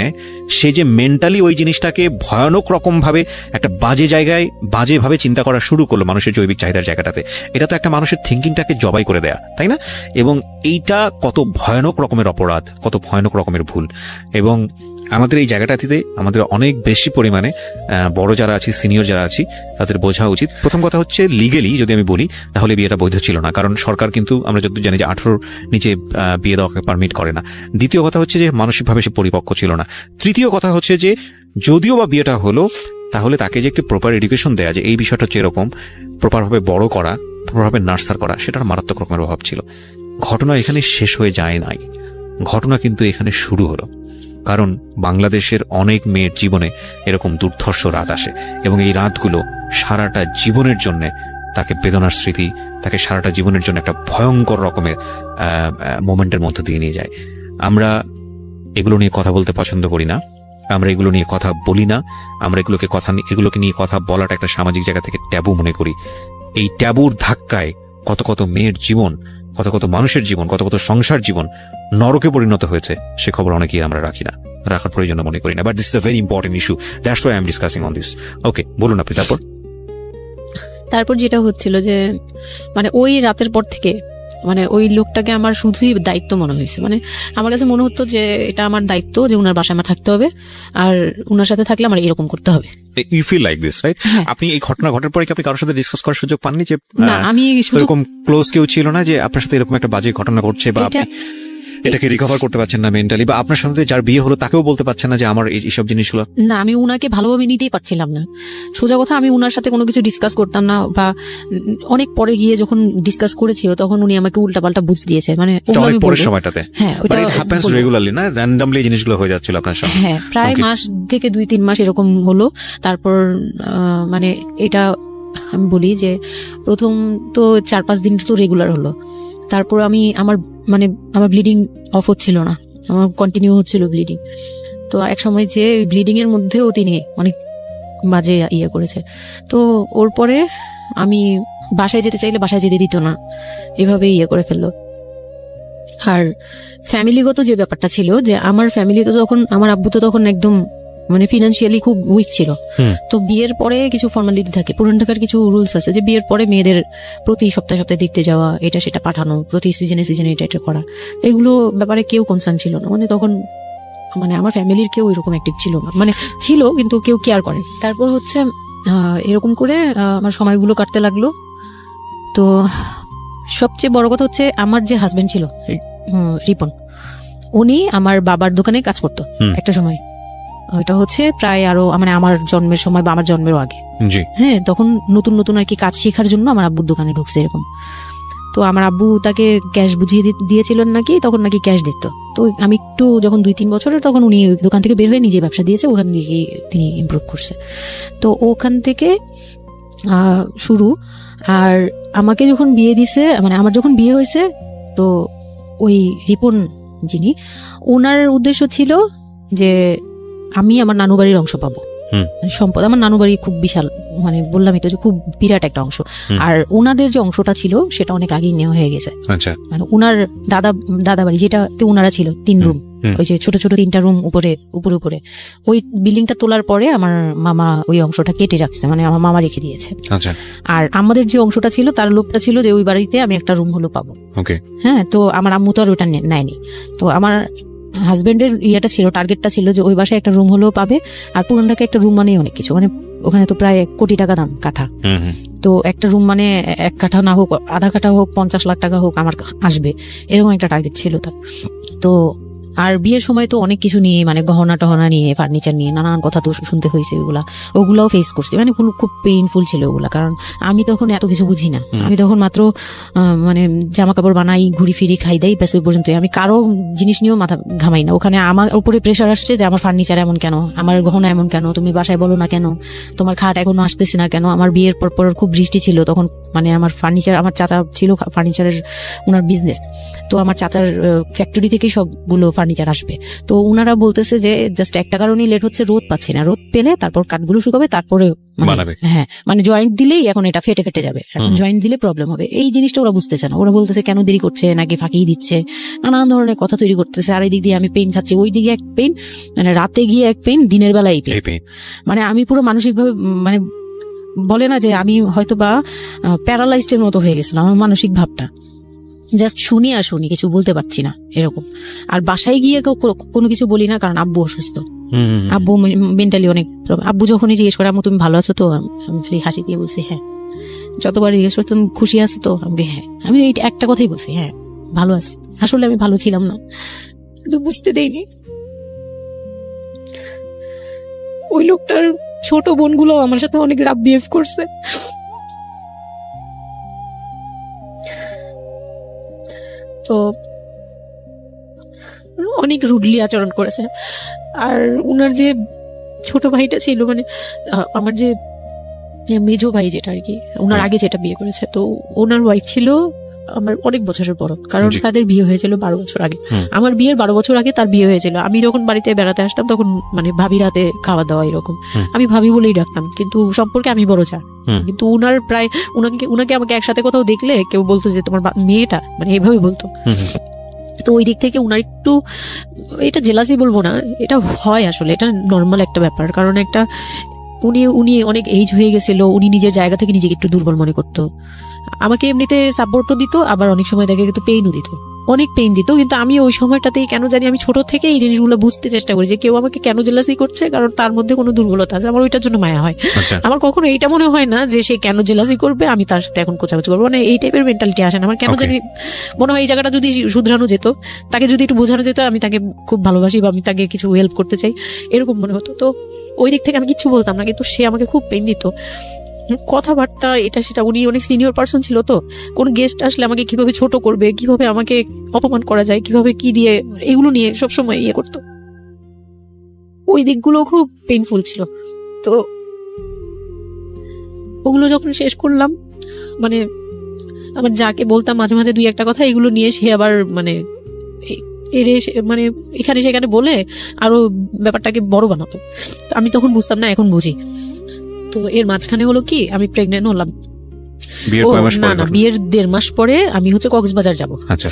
সে যে মেন্টালি ওই জিনিসটাকে ভয়ানক রকম ভাবে একটা বাজে জায়গায় বাজেভাবে চিন্তা করা শুরু করলো মানুষের জৈবিক চাহিদার জায়গাটাতে, এটা তো একটা মানুষের থিঙ্কিংটাকে জবাই করে দেয়া, তাই না? এবং এইটা কত ভয়ানক রকমের অপরাধ, কত ভয়ানক রকমের ভুল। এবং আমাদের এই জায়গাটাতে আমাদের অনেক বেশি পরিমাণে বড় যারা আছি, সিনিয়র যারা আছি, তাদের বোঝা উচিত। প্রথম কথা হচ্ছে লিগেলি যদি আমি বলি তাহলে বিয়েটা বৈধ ছিল না, কারণ সরকার কিন্তু আমরা যতদূর জানি যে 18 নিচে বিয়ে দেওয়াকে পারমিট করে না। দ্বিতীয় কথা হচ্ছে যে মানসিকভাবে সে পরিপক্ক ছিল না। তৃতীয় কথা হচ্ছে যে যদিও বা বিয়েটা হলো তাহলে তাকে যে একটি প্রপার এডুকেশন দেয়া, যে এই বিষয়টা হচ্ছে এরকম, প্রপারভাবে বড় করা, প্রপারভাবে নার্সার করা, সেটার মারাত্মক রকমের অভাব ছিল। ঘটনা এখানে শেষ হয়ে যায় নাই, ঘটনা কিন্তু এখানে শুরু হলো। কারণ বাংলাদেশের অনেক মেয়ের জীবনে এরকম দুর্ধর্ষ রাত আসে এবং এই রাতগুলো সারাটা জীবনের জন্য তাকে বেদনার স্মৃতি, তাকে সারাটা জীবনের জন্য একটা ভয়ঙ্কর রকমের মোমেন্টের মধ্যে দিয়ে নিয়ে যায়। আমরা এগুলো নিয়ে কথা বলতে পছন্দ করি না, আমরা এগুলো নিয়ে কথা বলি না, আমরা এগুলোকে নিয়ে কথা বলাটা একটা সামাজিক জায়গা থেকে ট্যাবু মনে করি। এই ট্যাবুর ধাক্কায় কত কত মেয়ের জীবন, কত কত মানুষের জীবন, কত কত সংসার জীবন নরকে পরিণত হয়েছে, সে খবর অনেকেই আমরা রাখি না, রাখার প্রয়োজন মনে করি না। But this is a very important issue, that's why I am discussing on this. Okay, বলুন আপনি। তারপর যেটা হচ্ছিল যে মানে ওই রাতের পর থেকে মানে ওই লোকটাকে আমার শুধুই দায়িত্ব মনে হয়েছে। মানে আমার কাছে মনে হতো যে এটা আমার দায়িত্ব, যে উনার বাসায় আমার থাকতে হবে, আর উনার সাথে থাকলে আমার এরকম করতে হবে। You feel like this, right? আপনি এই ঘটনা ঘটার পরে কি আপনি কারোর সাথে ডিসকাস করার সুযোগ পাননি যে না, আমি এরকম ক্লোজ কেউ ছিল না যে আপনার সাথে এরকম একটা বাজে ঘটনা ঘটছে বা আপনি এটাকে রিকভার করতে পারছেন না মেন্টালি, বা আপনার সাথে যার বিয়ে হলো তাকেও বলতে পারছেন না যে আমার এইসব জিনিসগুলো? না, আমি উনাকে ভালোভাবে নিতেই পারছিলাম না। সোজা কথা, আমি উনার সাথে কোনো কিছু ডিসকাস করতাম না, বা অনেক পরে গিয়ে যখন ডিসকাস করেছি তখন উনি আমাকে উল্টাপাল্টা বুঝ দিয়েছে। মানে পরের সময়টাতে, হ্যাঁ, ওটা হ্যাপেন্স রেগুলারলি না, র্যান্ডমলি জিনিসগুলো হয়ে যাচ্ছিল আপনার সাথে? হ্যাঁ, প্রায় মাস থেকে 2-3 মাস এরকম হলো। তারপর মানে এটা আমি বলি যে প্রথম তো 4-5 দিন তো রেগুলার হলো। তারপর আমার ব্লিডিং অফ হচ্ছিল না, আমার কন্টিনিউ হচ্ছিল ব্লিডিং। তো এক সময় যে ব্লিডিং এর মধ্যেও তিনি অনেক বাজে ইয়ে করেছে। তো ওর পরে আমি বাসায় যেতে চাইলে বাসায় যেতে দিত না, এভাবে ইয়ে করে ফেললো। আর ফ্যামিলিগত যে ব্যাপারটা ছিল, যে আমার ফ্যামিলি তো তখন, আমার আব্বু তো তখন একদম মানে ফিনান্সিয়ালি খুব উইক ছিল। তো বিয়ের পরে কিছু ফর্মালিটি থাকে, পুরান ঢাকার কিছু রুলস আছে যে বিয়ের পরে মেয়েদের প্রতি সপ্তাহে সপ্তাহে দেখতে যাওয়া, এটা সেটা পাঠানো, প্রতি সিজনে সিজনে এটা করা, এগুলো ব্যাপারে কেউ কনসার্ন ছিল না। মানে তখন মানে আমার ফ্যামিলির কেউ এরকম অ্যাক্টিভ ছিল না, মানে ছিল কিন্তু কেউ কেয়ার করে। তারপর হচ্ছে এরকম করে আমার সময়গুলো কাটতে লাগলো। তো সবচেয়ে বড় কথা হচ্ছে আমার যে হাজবেন্ড ছিল রিপন, উনি আমার বাবার দোকানে কাজ করতো একটা সময়। ওইটা হচ্ছে প্রায় আরো মানে আমার জন্মের সময় বা আমার জন্মেরও আগে। হ্যাঁ, তখন নতুন নতুন আর কি কাজ শেখার জন্য আমার আব্বুর দোকানে ঢুকছে এরকম। তো আমার আব্বু তাকে ক্যাশ বুঝিয়ে দিয়েছিলেন নাকি, তখন নাকি ক্যাশ দিত। তো আমি একটু যখন 2-3 বছরের, তখন উনি দোকান থেকে বের হয়ে নিজে ব্যবসা দিয়েছে, ওখান থেকে তিনি ইমপ্রুভ করছে। তো ওখান থেকে শুরু। আর আমাকে যখন বিয়ে দিছে, মানে আমার যখন বিয়ে হয়েছে, তো ওই রিপন যিনি, ওনার উদ্দেশ্য ছিল যে আমি আমার নানু বাড়ির অংশ পাবো, সম্পদ। আমার নানু বাড়ি খুব বিশাল, মানে বললামই তো যে খুব বিরাট একটা অংশ। আর ওনাদের যে অংশটা ছিল সেটা অনেক আগেই নেওয়া হয়ে গেছে। মানে ওনার দাদা বাড়ি যেটাতে ওনারা ছিল 3 রুম, ওই যে ছোট ছোট 3টা রুম উপরে, ওই বিল্ডিংটা তোলার পরে আমার মামা ওই অংশটা কেটে রাখছে, মানে আমার মামা রেখে দিয়েছে। আর আমাদের যে অংশটা ছিল তার লোভটা ছিল যে ওই বাড়িতে আমি একটা রুম হলো পাবো। হ্যাঁ, তো আমার আম্মু তো আর ওটা নেয়নি। তো আমার হাজবেন্ডের ইয়েটা ছিল, টার্গেটটা ছিল যে ওই বাসায় একটা রুম হলেও পাবে। আর পুরান ঢাকায় একটা রুম মানে অনেক কিছু, মানে ওখানে তো প্রায় 1 কোটি টাকা দাম কাঠা। তো একটা রুম মানে 1 কাঠা না হোক, আধা কাঠা হোক, 50 লাখ টাকা হোক আমার আসবে, এরকম একটা টার্গেট ছিল তার। তো আর বিয়ের সময় তো অনেক কিছু নিয়ে, মানে গহনা টহনা নিয়ে, ফার্নিচার নিয়ে নানান কথা তো শুনতে হয়েছে, ওগুলাও ফেস করছি। মানে খুব পেইনফুল ছিল ওগুলা, কারণ আমি তখন এত কিছু বুঝি না। আমি তখন মাত্র মানে জামা কাপড় বানাই, ঘুরি ফিরি, খাই দেই, ব্যাস ওই পর্যন্তই। আমি কারো জিনিস নিয়েও মাথা ঘামাই না। ওখানে আমার উপরে প্রেশার আসছে যে আমার ফার্নিচার এমন কেন, আমার গহনা এমন কেন, তুমি বাসায় বলো না কেন, তোমার খাট এখনো আসতেছে না কেন। আমার বিয়ের পর খুব বৃষ্টি ছিল, তখন মানে আমার ফার্নিচার, আমার চাচা ছিল ফার্নিচারের, ওনার বিজনেস, তো আমার চাচার ফ্যাক্টরি থেকেই সবগুলো ফার্নিচার আসবে। তো ওনারা বলতেছে যে জাস্ট একটা কারণেই লেট হচ্ছে, রোদ পাচ্ছি না, রোদ পেলে তারপর কাঠগুলো শুকাবে, তারপরে হ্যাঁ মানে জয়েন্ট দিলেই এখন এটা ফেটে ফেটে যাবে, এখন জয়েন্ট দিলে প্রবলেম হবে। এই জিনিসটা ওরা বুঝতেছে না, ওরা বলতেছে কেন দেরি করছে, নাকি ফাঁকি দিচ্ছে, নানান ধরনের কথা তৈরি করতেছে। আর এই দিক দিয়ে আমি পেইন খাচ্ছি, ওই দিকে এক পেইন, মানে রাতে গিয়ে এক পেইন, দিনের বেলা এই পেইন। মানে আমি পুরো মানসিকভাবে, মানে বলে না যে আমি হয়তো বা প্যারালাইজড এর মতো হয়ে গেছিলাম, আমার মানসিক ভাবটা জাস্ট শুনি আর শুনি, কিছু বলতে পারছি না এরকম। আর বাসায় গিয়ে কোনো কিছু বলি না, কারণ আব্বু অসুস্থ, আব্বু মেন্টালি অনেক। আব্বু যখনই জিজ্ঞেস করে আম্মু তুমি ভালো আছো তো, আমি খালি হাসি দিয়ে বলছি হ্যাঁ। যতবার জিজ্ঞেস করতো তুমি খুশি আছো তো, আমি হ্যাঁ। আমি এই একটা কথাই বলছি, হ্যাঁ ভালো আছি। আসলে আমি ভালো ছিলাম না, কিন্তু বুঝতে দেইনি। ওই লোকটার ছোট বোনগুলো আমার সাথে অনেক রাফ বিহেভ করছে। তো অনেক রুডলি আচরণ করেছে। আর উনার যে ছোট ভাইটা ছিল, মানে আমার যে মেজো ভাই যেটা আর কি, ওনার আগে যেটা বিয়ে করেছে, তো ওনার ওয়াইফ ছিল আমার অনেক বছরের বড়, কারণ তাদের বিয়ে হয়েছিল 12 বছর আগে। আমার বিয়ের 12 বছর আগে তার বিয়ে হয়েছিল। আমি যখন বাড়িতে বেড়াতে আসতাম তখন মানে ভাবি রাতে খাওয়া দাওয়া এরকম, আমি ভাবি বলেই ডাকতাম, কিন্তু সম্পর্কে আমি বড় চা। কিন্তু উনার প্রায় উনাকে আমাকে একসাথে কোথাও দেখলে কেউ বলতো যে তোমার মেয়েটা, মানে এভাবে বলতো। তো ওই দিক থেকে উনার একটু, এটা জেলাসি বলবো না, এটা হয় আসলে, এটা নর্মাল একটা ব্যাপার। কারণ একটা উনি অনেক এজ হয়ে গেছিল, উনি নিজের জায়গা থেকে নিজেকে একটু দুর্বল মনে করতো। আমাকে এমনিতে সাপোর্টও দিত, আবার অনেক সময় দেখে কিন্তু পেইনও দিত, অনেক পেইন দিত। কিন্তু আমি ওই সময়টাতেই কেন জানি আমি ছোট থেকে এই জিনিসগুলো বুঝতে চেষ্টা করি যে কেউ আমাকে কেন জেলাসি করছে, কারণ তার মধ্যে কোনো দুর্বলতা আছে, আমার ওইটার জন্য মায়া হয়। আমার কখনো এইটা মনে হয় না যে সে কেন জেলাসি করবে, আমি তার সাথে এখন কোচাকুচি করবো, মানে এই টাইপের মেন্টালিটি আসে না আমার। কেন জানি মনে হয় এই জায়গাটা যদি শুধরানো যেত, তাকে যদি একটু বোঝানো যেত আমি তাকে খুব ভালোবাসি বা আমি তাকে কিছু হেল্প করতে চাই, এরকম মনে হতো। তো ওই দিক থেকে আমি কিচ্ছু বলতাম না, কিন্তু সে আমাকে খুব পেইন দিত, কথাবার্তা এটা সেটা। উনি অনেক সিনিয়র পার্সন ছিল, তো কোন গেস্ট আসলে আমাকে কিভাবে ছোট করবে, কিভাবে আমাকে অপমান করা যায়, কিভাবে কি দিয়ে, এগুলো নিয়ে সবসময় ইয়ে করতো। ওই দিকগুলো খুব পেইনফুল ছিল। তো ওগুলো যখন শেষ করলাম, মানে আমার যাকে বলতাম মাঝে মাঝে 2-1 কথা, এগুলো নিয়ে সে আবার মানে মানে এখানে সেখানে বলে আরো ব্যাপারটাকে বড় বানাতো। আমি তখন বুঝতাম না, এখন বুঝি। তো এর মাঝখানে হলো কি, আমি প্রেগনেন্ট হলাম। বিয়ের 1.5 মাস পরে আমি হচ্ছে কক্সবাজার যাব। আচ্ছা।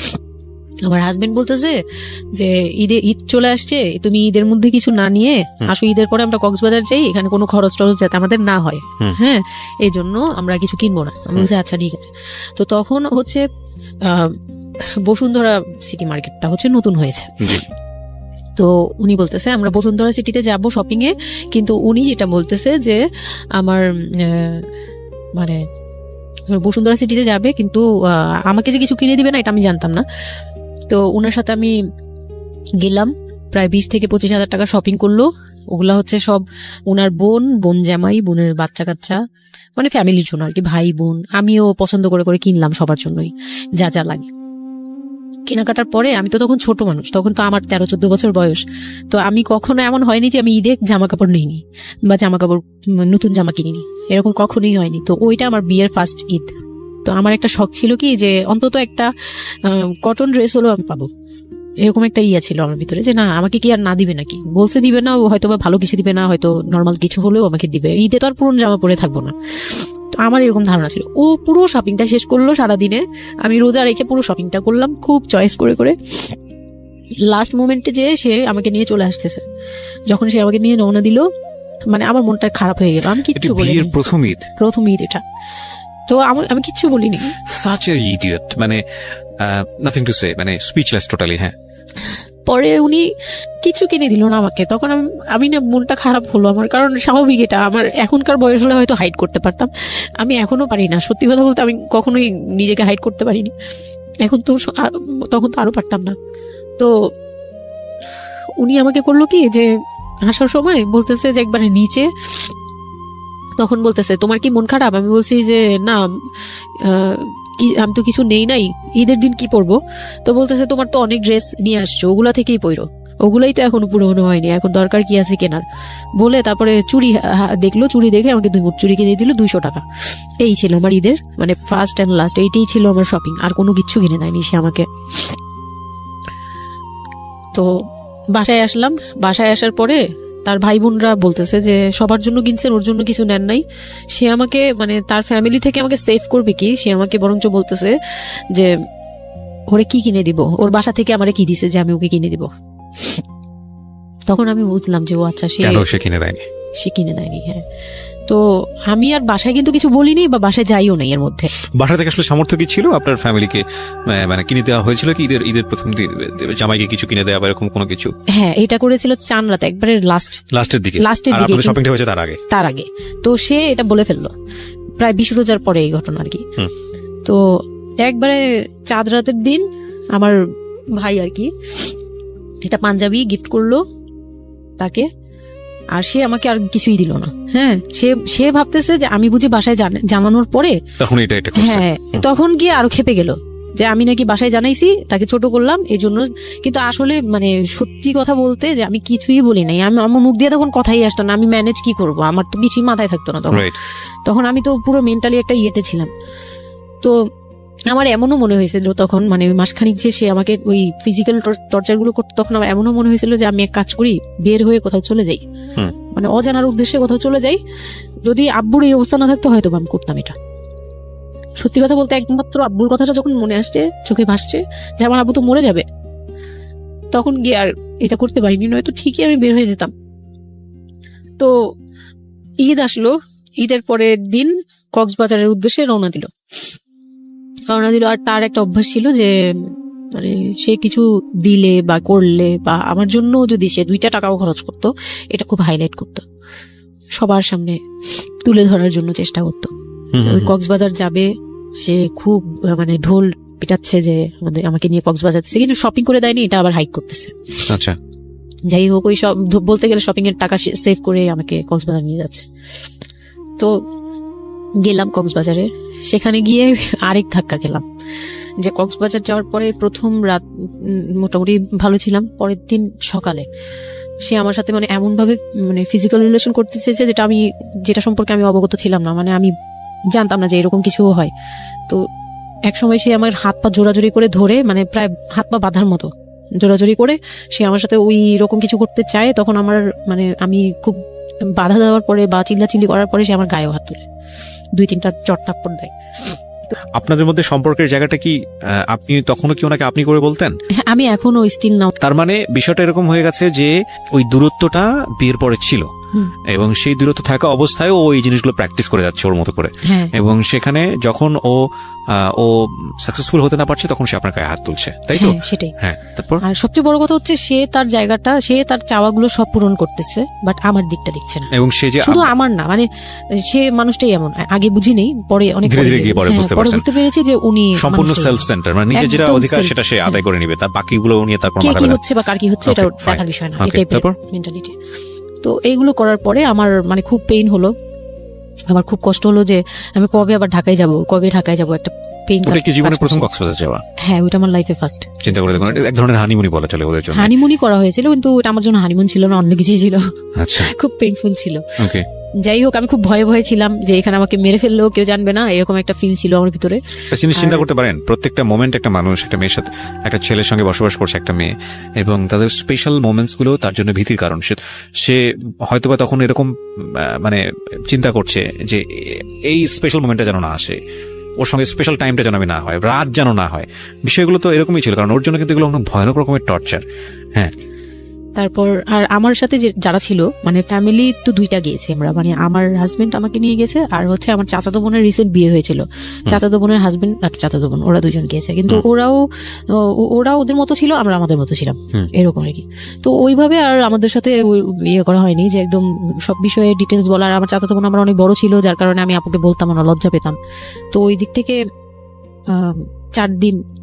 আমার হাজবেন্ড বলতেছে যে ঈদ চলে আসছে, তুমি ঈদের মধ্যে কিছু না নিয়ে আসো, ঈদের পরে আমরা কক্সবাজার যাই, এখানে কোনো খরচ টরচ যাতে আমাদের না হয়, হ্যাঁ এই জন্য আমরা কিছু কিনবো না। আমি বলছি আচ্ছা ঠিক আছে। তো তখন হচ্ছে বসুন্ধরা সিটি মার্কেটটা হচ্ছে নতুন হয়েছে। তো উনি বলতেছে আমরা বসুন্ধরা সিটিতে যাব শপিং এ, কিন্তু উনি যেটা বলতেছে যে আমার মানে বসুন্ধরা সিটিতে যাবে, কিন্তু আমাকে যে কিছু কিনে দিবে না এটা আমি জানতাম না। তো ওনার সাথে আমি গেলাম, প্রায় 20 থেকে 25 হাজার টাকা শপিং করলো। ওগুলা হচ্ছে সব ওনার বোন জামাই, বোনের বাচ্চা কাচ্চা, মানে ফ্যামিলির জন্য আর কি, ভাই বোন। আমিও পছন্দ করে করে কিনলাম সবার জন্যই যা যা লাগে। কেনাকাটার পরে আমি তো তখন ছোট মানুষ, তখন তো আমার 13-14 বছর বয়স। তো আমি কখনো এমন হয়নি যে আমি ঈদে জামা কাপড় নিইনি বা জামা কাপড় নতুন জামা কিনিনি, এরকম কখনোই হয়নি। তো ওইটা আমার বিয়ের ফার্স্ট ঈদ। তো আমার একটা শখ ছিল কি যে অন্তত একটা কটন ড্রেস হলেও আমি পাবো, এরকম একটা ইয়া ছিল আমার ভিতরে, যে না আমাকে কি আর না দিবে নাকি, বলছে দিবে না, হয়তো বা ভালো কিছু দিবে না, হয়তো নর্মাল কিছু হলেও আমাকে দিবে, ঈদে তো আর পুরনো জামা পরে থাকবো না। তো আমার এরকম ধারণা ছিল। ও পুরো শপিংটা শেষ করলো সারাদিনে, আমি রোজা রেখে পুরো শপিংটা করলাম খুব চয়েস করে করে। লাস্ট মোমেন্টে যে সে আমাকে নিয়ে চলে আসতেছে, যখন সে আমাকে নিয়ে রওনা দিল, মানে আমার মনটা খারাপ হয়ে গেল। আমি কিচ্ছু বলিনি, প্রথম ঈদ এটা, তো আমি কিচ্ছু বলিনি। such a idiot, মানে nothing to say, মানে speechless totally। হ্যাঁ, পরে উনি কিছু কিনে দিল না আমাকে, তখন আমি না মনটা খারাপ হলো আমার, কারণ স্বাভাবিক এটা। আমার এখনকার বয়স হলে হয়তো হাইড করতে পারতাম, আমি এখনো পারি না, সত্যি কথা বলতে আমি কখনোই নিজেকে হাইড করতে পারিনি। এখন তো তখন তো আরো পারতাম না। তো উনি আমাকে করলো কি, যে আসার সময় বলতেছে যে একবারে নিচে, তখন বলতেছে তোমার কি মন খারাপ? আমি বলছি যে না, আমি তো কিছু নেই নাই, ঈদের দিন কি পরবো? তো বলতেছে তোমার তো অনেক ড্রেস নিয়ে আসছো, ওগুলা থেকেই পরো, ওগুলোই তো এখনো পুরোনো হয়নি, এখন দরকার কি আছে কেনার বলে তারপরে চুড়ি দেখলো, চুড়ি দেখে আমাকে 2 মুঠ চুড়ি কিনে দিল 200 টাকা। এই ছিল আমার ঈদের মানে ফার্স্ট অ্যান্ড লাস্ট, এইটাই ছিল আমার শপিং, আর কোনো কিচ্ছু কিনে দেয়নি সে আমাকে। তো বাসায় আসলাম, বাসায় আসার পরে তার ভাই বোনরা বলতেছে যে সবার জন্য কিনছেন, ওর জন্য কিছু নেন নাই। সে আমাকে মানে তার ফ্যামিলি থেকে আমাকে সেভ করবে কি, সে আমাকে বরঞ্চ বলতেছে যে ওরে কি কিনে দিব, ওর বাসা থেকে আমারে কি দিছে যে আমি ওকে কিনে দিব। তখন আমি বুঝলাম যে ও আচ্ছা সে কিনে দেয়নি, সে কিনে দেয়নি। হ্যাঁ, তো আমি আর বাসায় কিন্তু কিছু বলিনি বা বাসায় যাইও নাই। এর মধ্যে বাসা থেকে আসলে সামর্থ্য কি ছিল আপনার ফ্যামিলিকে মানে কিনে দেওয়া হয়েছিল কি ঈদের প্রথম জামাইকে কিছু কিনে দেওয়া বা এরকম কোনো কিছু? হ্যাঁ, এটা করেছিল চান রাতে একবারে লাস্টের দিকে শপিংটা হয়েছে তার আগে। তো সে এটা বলে ফেললো প্রায় 20 রোজার পরে এই ঘটনা আর কি। তো একবারে চাঁদ রাতের দিন আমার ভাই আর কি এটা পাঞ্জাবি গিফট করলো তাকে, আর সে আমাকে আর কিছুই দিল না। হ্যাঁ, সে ভাবতেছে যে আমি বুঝি বাসায় জানানোর পরে হ্যাঁ, তখন গিয়ে আরো খেপে গেল যে আমি নাকি বাসায় জানাইছি, তাকে ছোট করলাম এই জন্য। কিন্তু আসলে মানে সত্যি কথা বলতে যে আমি কিছুই বলি নাই, আমার মুখ দিয়ে তখন কথাই আসতো না, আমি ম্যানেজ কি করব, আমার তো কিছুই মাথায় থাকতো না তখন আমি তো পুরো মেন্টালি একটা ইয়েতে ছিলাম। তো আমার এমনও মনে হয়েছিল তখন মানে মাসখানিক যে সে আমাকে ওই ফিজিক্যাল টর্চার গুলো করতো, তখন আমার এমনও মনে হয়েছিল যে আমি এক কাজ করি, বের হয়ে কোথাও চলে যাই, মানে অজানার উদ্দেশ্যে কোথাও চলে যাই। যদি আব্বুর এই অবস্থা না থাকতো হয়তো আমি করতাম এটা। সত্যি কথা বলতে একমাত্র আব্বুর কথাটা যখন মনে আসছে, চোখে ভাসছে যে আমার আব্বু তো মরে যাবে, তখন গিয়ে আর এটা করতে পারিনি, নয়তো ঠিকই আমি বের হয়ে যেতাম। তো ঈদ আসলো, ঈদের পরের দিন কক্সবাজারের উদ্দেশ্যে রওনা দিল। আর তার একটা অভ্যাস ছিল যে মানে সে কিছু দিলে বা করলে বা আমার জন্য যদি সে 2 টাকাও খরচ করতো, এটা খুব হাইলাইট করতো, সবার সামনে তুলে ধরার জন্য চেষ্টা করতো। ওই কক্সবাজার যাবে, সে খুব মানে ঢোল পিটাচ্ছে যে আমাকে নিয়ে কক্সবাজার যাচ্ছে, কিন্তু শপিং করে দেয়নি, এটা আবার হাইক করতেছে। আচ্ছা, যাই হোক, ওই সব বলতে গেলে শপিং এর টাকা সেভ করে আমাকে কক্সবাজার নিয়ে যাচ্ছে। তো গেলাম কক্সবাজারে, সেখানে গিয়ে আরেক ধাক্কা খেলাম যে কক্সবাজার যাওয়ার পরে প্রথম রাত মোটামুটি ভালো ছিলাম, পরের দিন সকালে সে আমার সাথে মানে এমন ভাবে মানে ফিজিক্যাল রিলেশন করতে চেয়েছে যেটা সম্পর্কে আমি অবগত ছিলাম না, মানে আমি জানতাম না যে এরকম কিছু হয়। তো এক সময় সে আমার হাত পা জোরাজোরি করে ধরে, মানে প্রায় হাত পা বাঁধার মতো জোরাজোরি করে সে আমার সাথে ওই রকম কিছু করতে চায়। তখন আমার মানে আমি খুব বাধা দেওয়ার পরে বা চিল্লাচিল্লি করার পরে সে আমার গায়েও হাত তুলে 2-3টা চট থাপ্পড় দেয়। আপনাদের মধ্যে সম্পর্কের জায়গাটা কি আপনি তখনও কি ওনাকে আপনি করে বলতেন? হ্যাঁ, আমি এখনো স্টিল নাও। তার মানে বিষয়টা এরকম হয়ে গেছে যে ওই দূরত্বটা বিয়ের পরে ছিল এবং সেই দূরত্ব থাকা অবস্থায় ও এই জিনিসগুলো প্র্যাকটিস করে যাচ্ছে ওর মতো করে, এবং সেখানে যখন ও সাকসেসফুল হতে না পারছে তখন সে আপনার গায়ে হাত তুলছে, তাই তো? সেটাই। হ্যাঁ, তারপর আর সবচেয়ে বড় কথা হচ্ছে সে তার জায়গাটা, সে তার চাওয়াগুলো সব পূরণ করতেছে, বাট আমার দিকটা দেখছে না। এবং সে যে শুধু আমার না, মানে সে মানুষটাই এমন, আগে বুঝি নেই, পরে অনেক পরে বুঝতে পেরেছি যে উনি সম্পূর্ণ সেলফ সেন্টার, মানে নিজের যেটা অধিকার সেটা সে আদায় করে নিবে, তার বাকিগুলো নিয়ে তার কোনো মাথা ব্যথা হচ্ছে বা কার কি হচ্ছে এটা দেখার বিষয় না, এটাই মেন্টালিটি। তো এইগুলো করার পরে আমার মানে খুব পেইন হলো, আমার খুব কষ্ট হলো যে আমি কবে ঢাকায় যাব, একটা পেইন। ওটা কি জীবনের প্রথম কক্সবাজার যাওয়া? হ্যাঁ, ওটা আমার লাইফে ফার্স্ট। চিন্তা করে দেখুন, এক ধরনের হানিমুনি বলা চলে ওদের জন্য। হানিমুনি করা হয়েছিল, কিন্তু ওটা আমার জন্য হানিমুন ছিল না, অন্য কিছু ছিল। আচ্ছা, খুব পেইনফুল ছিল। ওকে, যাই হোক, আমি খুব ভয়ে ছিলাম যে এখানে আমাকে মেরে ফেললেও কেউ জানবে না, এরকম একটা ফিল ছিল আমার ভিতরে। জিনিস চিন্তা করতে পারেন, প্রত্যেকটা মোমেন্ট একটা মানুষ, একটা মেয়ের সাথে, একটা ছেলের সঙ্গে বসবাস করছে একটা মেয়ে, এবং তাদের স্পেশাল মোমেন্টস গুলো তার জন্য ভীতির কারণ। সে হয়তোবা তখন এরকম মানে চিন্তা করছে যে এই স্পেশাল মোমেন্টটা যেন না আসে, ওর সঙ্গে স্পেশাল টাইমটা যেন না হয়, রাত যেন না হয়। বিষয়গুলো তো এরকমই ছিল, কারণ ওর জন্য কিন্তু এগুলো অনেক ভয়ানক রকমের টর্চার। হ্যাঁ, তারপর আর আমার সাথে যারা ছিল, মানে ফ্যামিলি তো 2টা গিয়েছে আমরা, মানে আমার হাজবেন্ড আমাকে নিয়ে গেছে, আর হচ্ছে আমার চাচাতো বোনের রিসেন্ট বিয়ে হয়েছিল, চাচাতো বোনের হাজবেন্ড আর চাচাতো বোন, ওরা 2জন গিয়েছে। কিন্তু ওরা ওদের মতো ছিল, আমরা আমাদের মতো ছিলাম, এরকম আর কি। তো ওইভাবে আর আমাদের সাথে ইয়ে করা হয়নি যে একদম সব বিষয়ে ডিটেলস বলার। আমার চাচাতো বোন আমার অনেক বড় ছিল, যার কারণে আমি আপুকে বলতাম না, লজ্জা পেতাম। তো ওই দিক থেকে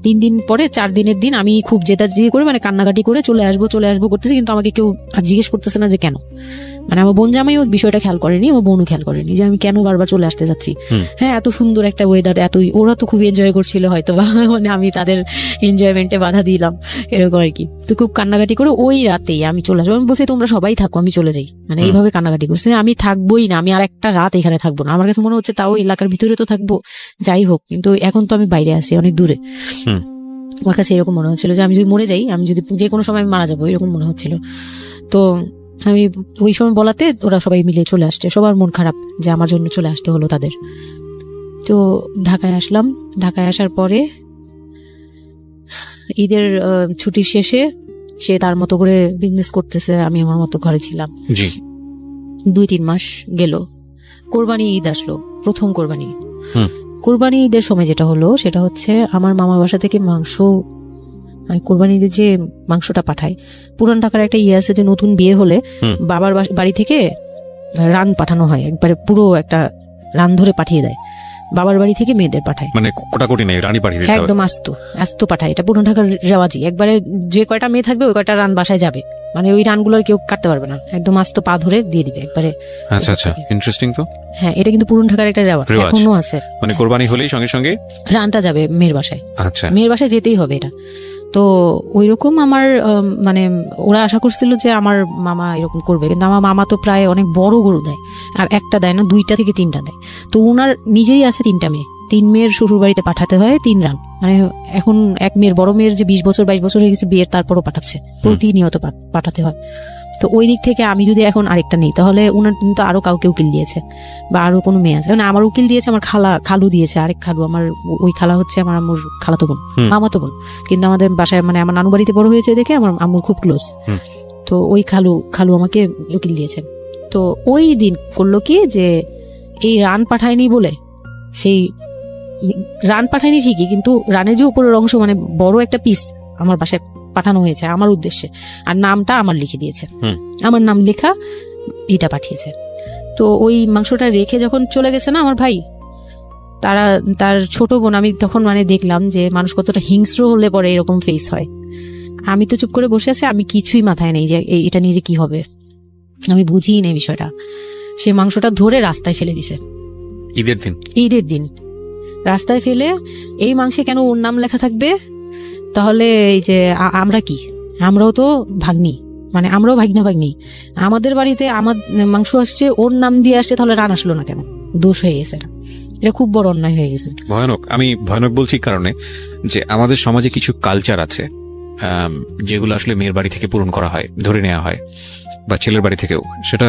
3 দিন পরে 4 দিনের দিন আমি খুব জেদাজেদি করে, মানে কান্নাকাটি করে চলে আসবো করতেছি, কিন্তু আমাকে কেউ আর জিজ্ঞেস করতেছে না যে কেন। মানে আমার বোন জামাইও বিষয়টা খেয়াল করেনি, আমার বোনও খেয়াল করেনি যে আমি কেন বারবার চলে আসতে যাচ্ছি। হ্যাঁ, এত সুন্দর একটা ওয়েদার, ওরা তো খুব এনজয় করছিল হয়তো বা, মানে আমি তাদের এনজয়মেন্টে বাধা দিলাম, এরকম আর কি। তো খুব কান্নাকাটি করে ওই রাতেই আমি চলে আসবো। আমি বলছি তোমরা সবাই থাকো, আমি চলে যাই, মানে এইভাবে কান্নাকাটি করছে। আমি থাকবোই না, আমি আর একটা রাত এখানে থাকবো না। আমার কাছে মনে হচ্ছে তাও এলাকার ভিতরে তো থাকবো, যাই হোক, কিন্তু এখন তো আমি বাইরে আছি, অনেক দূরে। আমার কাছে এরকম মনে হচ্ছিল যে আমি যদি মরে যাই, আমি যদি যে কোনো সময় মারা যাবো, এরকম মনে হচ্ছিল। তো আমি ওই সময় বলাতে ওরা সবাই মিলে চলে আসছে, সবার মন খারাপ যে আমার জন্য চলে আসতে হলো তাদের। তো ঢাকায় আসলাম। ঢাকায় আসার পরে ঈদের ছুটি শেষে সে তার মতো করে বিজনেস করতেছে, আমি আমার মতো ঘরে ছিলাম। 2-3 মাস গেল, কোরবানি ঈদ আসলো, প্রথম কোরবানি ঈদ। কোরবানি ঈদের সময় যেটা হলো সেটা হচ্ছে আমার মামার বাসা থেকে মাংস, মানে কোরবানি ঈদের যে মাংসটা পাঠায়, পুরান ঢাকার একটা ইয়ে আছে যে নতুন বিয়ে হলে বাবার বাড়ি থেকে রান পাঠানো হয়, একবারে পুরো একটা রান ধরে পাঠিয়ে দেয়, বাবার বাড়ি থেকে মেয়েদের পাঠায়, মানে কোটাকুটি নেই, রানী পাঠিয়ে দিতে হবে একদম আস্ত পাঠায়। এটা পুরান ঢাকার রেওয়াজি, একবারে যে কয়টা মেয়ে থাকবে ওই কয়টা রান বাসায় যাবে, মানে ওই রানগুলো কেউ কাটতে পারবে না, একদম আস্ত পা ধরে দিয়ে দিবে একবারে। আচ্ছা আচ্ছা, ইন্টারেস্টিং তো। হ্যাঁ, এটা কিন্তু পুরান ঢাকার একটা রেওয়াজ, এখনো আছে। মানে কোরবানি হলেই সঙ্গে সঙ্গে রানটা যাবে মেয়ের বাসায়। আচ্ছা, মেয়ের বাসায় যেতেই হবে এটা। তো ওইরকম আমার মানে ওরা আশা করছিল যে আমার মামা এরকম করবে, কিন্তু আমার মামা তো প্রায় অনেক বড় গরু দেয়, আর একটা দেয় না, 2টা থেকে 3টা দেয়। তো ওনার নিজেরই আছে 3টা মেয়ে, 3 মেয়ের শ্বশুর বাড়িতে পাঠাতে হয় 3 রান। মানে এখন এক মেয়ের, বড় মেয়ের যে 20 বছর 22 বছর হয়ে গেছে বিয়ের, তারপরও পাঠাচ্ছে, প্রতিনিয়ত পাঠাতে হয়। তো ওই দিক থেকে আমি যদি এখন আরেকটা নেই, তাহলে উনার কিন্তু আরো কাউকে উকিল দিয়েছে, বা আরো কোনো মেয়ে আছে, মানে আমার উকিল দিয়েছে, আমার খালু দিয়েছে, আরেক খালু, আমার ওই খালা হচ্ছে আমার আম্মুর খালাতো বোন, মামাতো বোন, কিন্তু আমাদের বাসায় মানে আমার নানু বাড়িতে বড় হয়েছে দেখে আমার আম্মুর খুব ক্লোজ। তো ওই খালু আমাকে উকিল দিয়েছে। তো ওই দিন করলো কি, যে এই রান পাঠায়নি বলে, সেই রান পাঠায়নি ঠিকই, কিন্তু রানের যে উপরের অংশ, মানে বড় একটা পিস আমার বাসায় পাঠানো হয়েছে আমার উদ্দেশ্যে, আর নামটা আমার লিখে দিয়েছে, আমার নাম লেখা এটা পাঠিয়েছে। তো ওই মাংসটা রেখে যখন চলে গেছে না আমার ভাই, তার ছোট বোন, আমি তখন মানে দেখলাম যে মানুষ কতটা হিংস্র হলে পরে এরকম ফেস হয়। আমি তো চুপ করে বসে আছি, আমি কিছুই মাথায় নেই যে এটা নিয়ে যে কি হবে, আমি বুঝিই নেই বিষয়টা। সে মাংসটা ধরে রাস্তায় ফেলে দিছে ঈদের দিন রাস্তায় ফেলে, এই মাংসে কেন ওর নাম লেখা থাকবে? তাহলে এই যে আমরাও তো ভাগ্নি, মানে আমরাও ভাগ্নি, আমাদের বাড়িতে আমার মাংস আসছে, ওর নাম দিয়ে আসছে, তাহলে রান আসলো না কেন? দোষ হয়ে গেছে, এটা খুব বড় অন্যায় হয়ে গেছে। ভয়ানক। আমি ভয়ানক বলছি কারণে যে আমাদের সমাজে কিছু কালচার আছে যেগুলো আসলে মেয়ের বাড়ি থেকে পূরণ করা হয়, ধরে নেওয়া হয়, বা ছেলের বাড়ি থেকেও। সেটা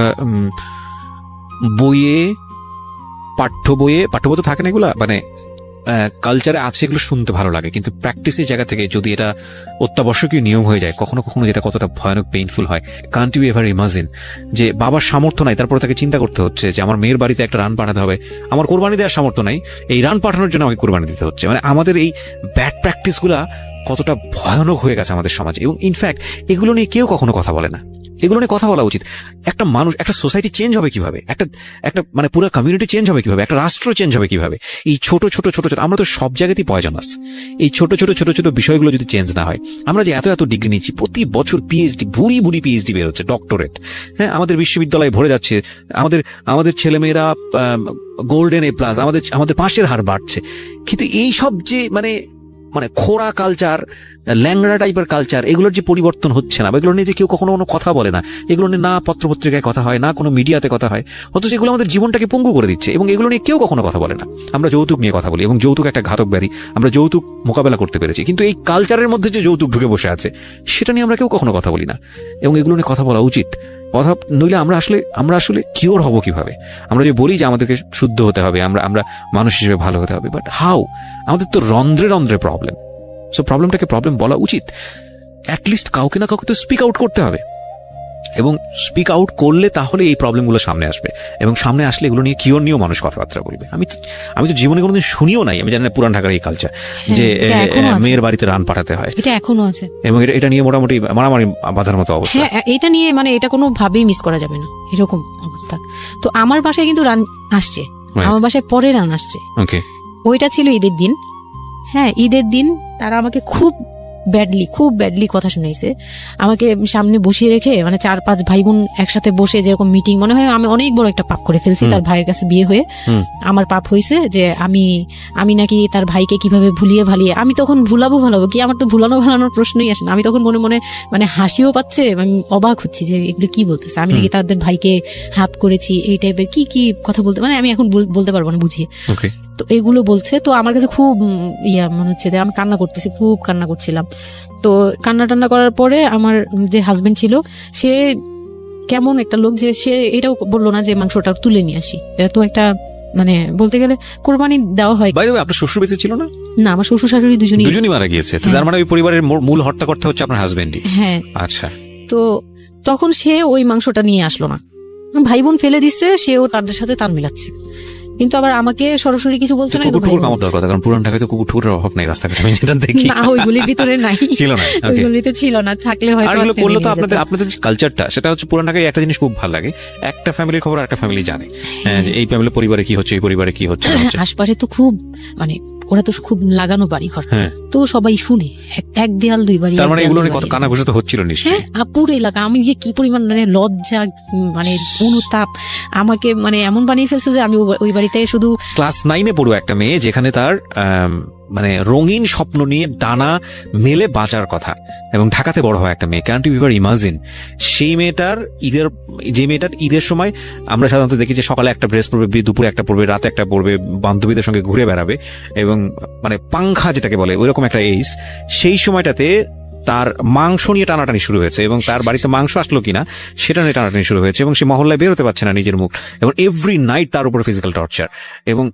পাঠ্য বইয়ে তো থাকে না, এগুলা মানে কালচারে আছে, এগুলো শুনতে ভালো লাগে, কিন্তু প্র্যাকটিসের জায়গা থেকে যদি এটা অত্যাবশ্যকীয় নিয়ম হয়ে যায়, কখনো কখনো যেটা কতটা ভয়ানক পেইনফুল হয়। কান্ট ইউ এভার ইমাজিন যে বাবার সামর্থ্য নাই, তারপরে তাকে চিন্তা করতে হচ্ছে যে আমার মেয়ের বাড়িতে একটা রান পাঠাতে হবে, আমার কোরবানি দেওয়ার সামর্থ্য নাই, এই রান পাঠানোর জন্য আমাকে কোরবানি দিতে হচ্ছে। মানে আমাদের এই ব্যাড প্র্যাকটিসগুলা কতটা ভয়ানক হয়ে গেছে আমাদের সমাজে, এবং ইনফ্যাক্ট এগুলো নিয়ে কেউ কখনো কথা বলে না। এগুলো নিয়ে কথা বলা উচিত। একটা মানুষ, একটা সোসাইটি চেঞ্জ হবে কিভাবে, একটা মানে পুরো কমিউনিটি চেঞ্জ হবে কিভাবে, একটা রাষ্ট্র চেঞ্জ হবে কিভাবে, এই ছোট আমরা তো সব জায়গাতেই পয়জনাস। এই ছোট বিষয়গুলো যদি চেঞ্জ না হয়, আমরা যে এত ডিগ্রি নিচ্ছি, প্রতি বছর পিএইচডি, বুড়ি পিএইচডি বের হচ্ছে, ডক্টরেট, হ্যাঁ, আমাদের বিশ্ববিদ্যালয়ে ভরে যাচ্ছে, আমাদের ছেলেমেয়েরা গোল্ডেন A+, আমাদের পাশের হার বাড়ছে, কিন্তু এই সব যে মানে খোড়া কালচার, ল্যাংড়া টাইপের কালচার, এগুলোর যে পরিবর্তন হচ্ছে না, বা এগুলো নিয়ে যে কেউ কখনো কোনো কথা বলে না, এগুলো নিয়ে না পত্রপত্রিকায় কথা হয়, না কোনো মিডিয়াতে কথা হয়, অথচ এগুলো আমাদের জীবনটাকে পঙ্গু করে দিচ্ছে, এবং এগুলো নিয়ে কেউ কখনো কথা বলে না। আমরা যৌতুক নিয়ে কথা বলি, এবং যৌতুক একটা ঘাতক ব্যাধি, আমরা যৌতুক মোকাবেলা করতে পেরেছি, কিন্তু এই কালচারের মধ্যে যে যৌতুক ঢুকে বসে আছে, সেটা নিয়ে আমরা কেউ কখনো কথা বলি না, এবং এগুলো নিয়ে কথা বলা উচিত। কথা নইলে আমরা আসলে কিওর হব কিভাবে? আমরা যে বলি যে আমাদেরকে শুদ্ধ হতে হবে, আমরা মানুষ হিসেবে ভালো হতে হবে, বাট হাউ? আমাদের তো রন্ধ্রে প্রবলেম। সো প্রবলেমটাকে প্রবলেম বলা উচিত, অ্যাটলিস্ট কাউকে না কাউকে তো স্পিক আউট করতে হবে, এবং স্পিক আউট করলে তাহলে এই প্রবলেমগুলো সামনে আসবে, এবং সামনে আসলে এগুলো নিয়ে কিওর নিয়েও মানুষ কথাবার্তা বলবে। আমি তো জীবনে কোনোদিন শুনিও নাই, আমি জানি না পুরান ঢাকার এই কালচার যে মেয়ের বাড়িতে রান পাঠাতে হয়, এটা এখনো আছে, এবং এটা নিয়ে মোটামুটি মারামারি বাঁধার মতো অবস্থা। হ্যাঁ, এটা নিয়ে মানে এটা কোনো ভাবেই মিস করা যাবে না, এরকম অবস্থা। তো আমার বাসায় কিন্তু রান আসছে, আমার বাসায় পরে রান আসছে। ওইটা ছিল ঈদের দিন। হ্যাঁ, ঈদের দিন তারা আমাকে খুব খুব ব্যাডলি কথা শুনাইছে আমাকে সামনে বসিয়ে রেখে, মানে 4-5 ভাই বোন একসাথে বসে যেরকম মিটিং, মনে হয় আমি অনেক বড় একটা পাপ করে ফেলছি তার ভাইয়ের কাছে বিয়ে হয়ে। আমার পাপ হয়েছে যে আমি নাকি তার ভাইকে কিভাবে ভুলিয়ে ভালিয়ে, আমি তখন ভুলাবো কি, আমার তো ভালানোর প্রশ্নই আসে না। আমি তখন মনে মনে মানে হাসিও পাচ্ছে, আমি অবাক হচ্ছি যে এগুলো কি বলতেছে, আমি নাকি তাদের ভাইকে হাত করেছি, এই টাইপের কি কি কথা বলতে, মানে আমি এখন বলতে পারবো না বুঝিয়ে। তো এগুলো বলছে, তো আমার কাছে খুব মনে হচ্ছে যে আমি কান্না করতেছি, খুব কান্না করছিলাম। তো কান্না টান্না করার পরে আমার যে হাজবেন্ড ছিল সে কেমন একটা লোক, যে সে এটাও বললো না যে মাংসটা তুলে নিয়ে আসি, এটা তো একটা মানে বলতে গেলে কোরবানি দেওয়া হয়। বাই দ্য ওয়ে, আপনার শ্বশুর বেঁচে ছিল না? না, আমার শ্বশুর শাশুড়ি দুজনই মারা গিয়েছে। তার মানে ওই পরিবারের মূল হর্তাকর্তা হচ্ছে আপনার হাজবেন্ডই। হ্যাঁ। আচ্ছা। তো তখন সে ওই মাংসটা নিয়ে আসলো না, ভাই বোন ফেলে দিচ্ছে, সেও তাদের সাথে তাল মিলাচ্ছে, কিন্তু আবার আমাকে সরাসরি কিছু বলছে না। কারণ পুরান ঢাকায় তো কুকুর টুকুরের অভাব নেই রাস্তাঘাটে, আমি যেটা দেখি। না, ওইগুলির ভিতরে নাই, ছিল না, ওইগুলিতে ছিল না, থাকলে হয়তো। আর এগুলো করলে তো আপনাদের যে কালচারটা, সেটা হচ্ছে পুরান ঢাকায় একটা জিনিস খুব ভালো লাগে, একটা ফ্যামিলির খবর একটা ফ্যামিলি জানে, যে এই ফ্যামিলি পরিবারে কি হচ্ছে, এই পরিবারে কি হচ্ছে। আশপাশে তো খুব মানে ওরা তো খুব লাগানো বাড়ি ঘর, তো সবাই শুনে, এক দেয়াল দুই বাড়ি। তার মানে এগুলো কত কানাঘুষা তো হচ্ছিল নিশ্চয়ই। পুরো এলাকা, আমি যে কি পরিমাণ মানে লজ্জা, মানে অনুতাপ আমাকে মানে এমন বানিয়ে ফেলছে যে আমি ওই বাড়িতে শুধু ক্লাস 9-এ পড়ুয়া একটা মেয়ে, যেখানে তার মানে রঙিন স্বপ্ন নিয়ে ডানা মেলে বাঁচার কথা, এবং ঢাকাতে বড় হয় একটা মেয়ে। ক্যান ইউ এভার ইমাজিন সেই মেয়েটার ঈদের সময় আমরা সাধারণত দেখি যে সকালে একটা ড্রেস পরবে, দুপুরে একটা পরবে, রাতে একটা পরবে, বান্ধবীদের সঙ্গে ঘুরে বেড়াবে, এবং মানে পাংখা যেটাকে বলে ওইরকম একটা এজ। সেই সময়টাতে তার মাংস নিয়ে টানাটানি শুরু হয়েছে, এবং তার বাড়িতে মাংস আসলো কিনা সেটা নিয়ে টানাটানি শুরু হয়েছে, এবং সে মহল্লায় বেরোতে পারছে না নিজের মুখ, এবং এভরি নাইট তার উপর ফিজিক্যাল টর্চার। এবং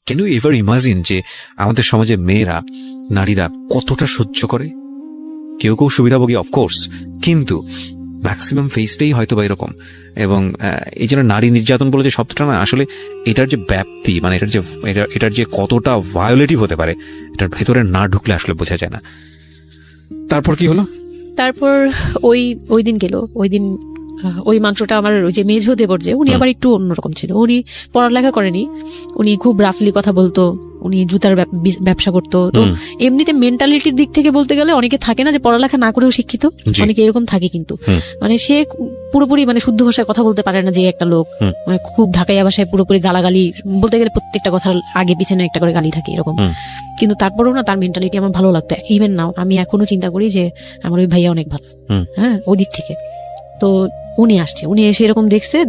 ক্যান ইউ এভার ইমাজিন যে আমাদের সমাজে মেয়েরা, নারীরা কতটা সহ্য করে? কেউ সুবিধাভোগী অফকোর্স, কিন্তু ম্যাক্সিমাম ফেসটাই হয়তো বা এরকম। এবং এই জন্য নারী নির্যাতন বলে যে শব্দটা না, আসলে এটার যে ব্যাপ্তি, মানে এটার যে কতটা ভায়োলেটিভ হতে পারে, এটার ভেতরে না ঢুকলে আসলে বোঝা যায় না। তারপর কি হলো? তারপর ওই দিন গেল, ওই মাংসটা আমার ওই যে মেঝো দেবর, যে উনি আবার একটু অন্যরকম ছিল, উনি পড়ালেখা করেনি, উনি খুব রাফলি কথা বলতো, উনি জুতার ব্যবসা করতো। তো এমনিতে মেন্টালিটির দিক থেকে বলতে গেলে অনেকে থাকে না যে পড়ালেখা না করেও শিক্ষিত, অনেকে এরকম থাকে, কিন্তু মানে সে পুরোপুরি মানে শুদ্ধ ভাষায় কথা বলতে পারে না, যে একটা লোক মানে খুব ঢাকাইয়া ভাষায় পুরোপুরি গালাগালি বলতে গেলে, প্রত্যেকটা কথার আগে পিছনে একটা করে গালি থাকে এরকম। কিন্তু তারপরেও না তার মেন্টালিটি আমার ভালো লাগতো। ইভেন নাও আমি এখনো চিন্তা করি যে আমার ওই ভাইয়া অনেক ভালো, হ্যাঁ, ওই দিক থেকে। তো উনি এসে এরকম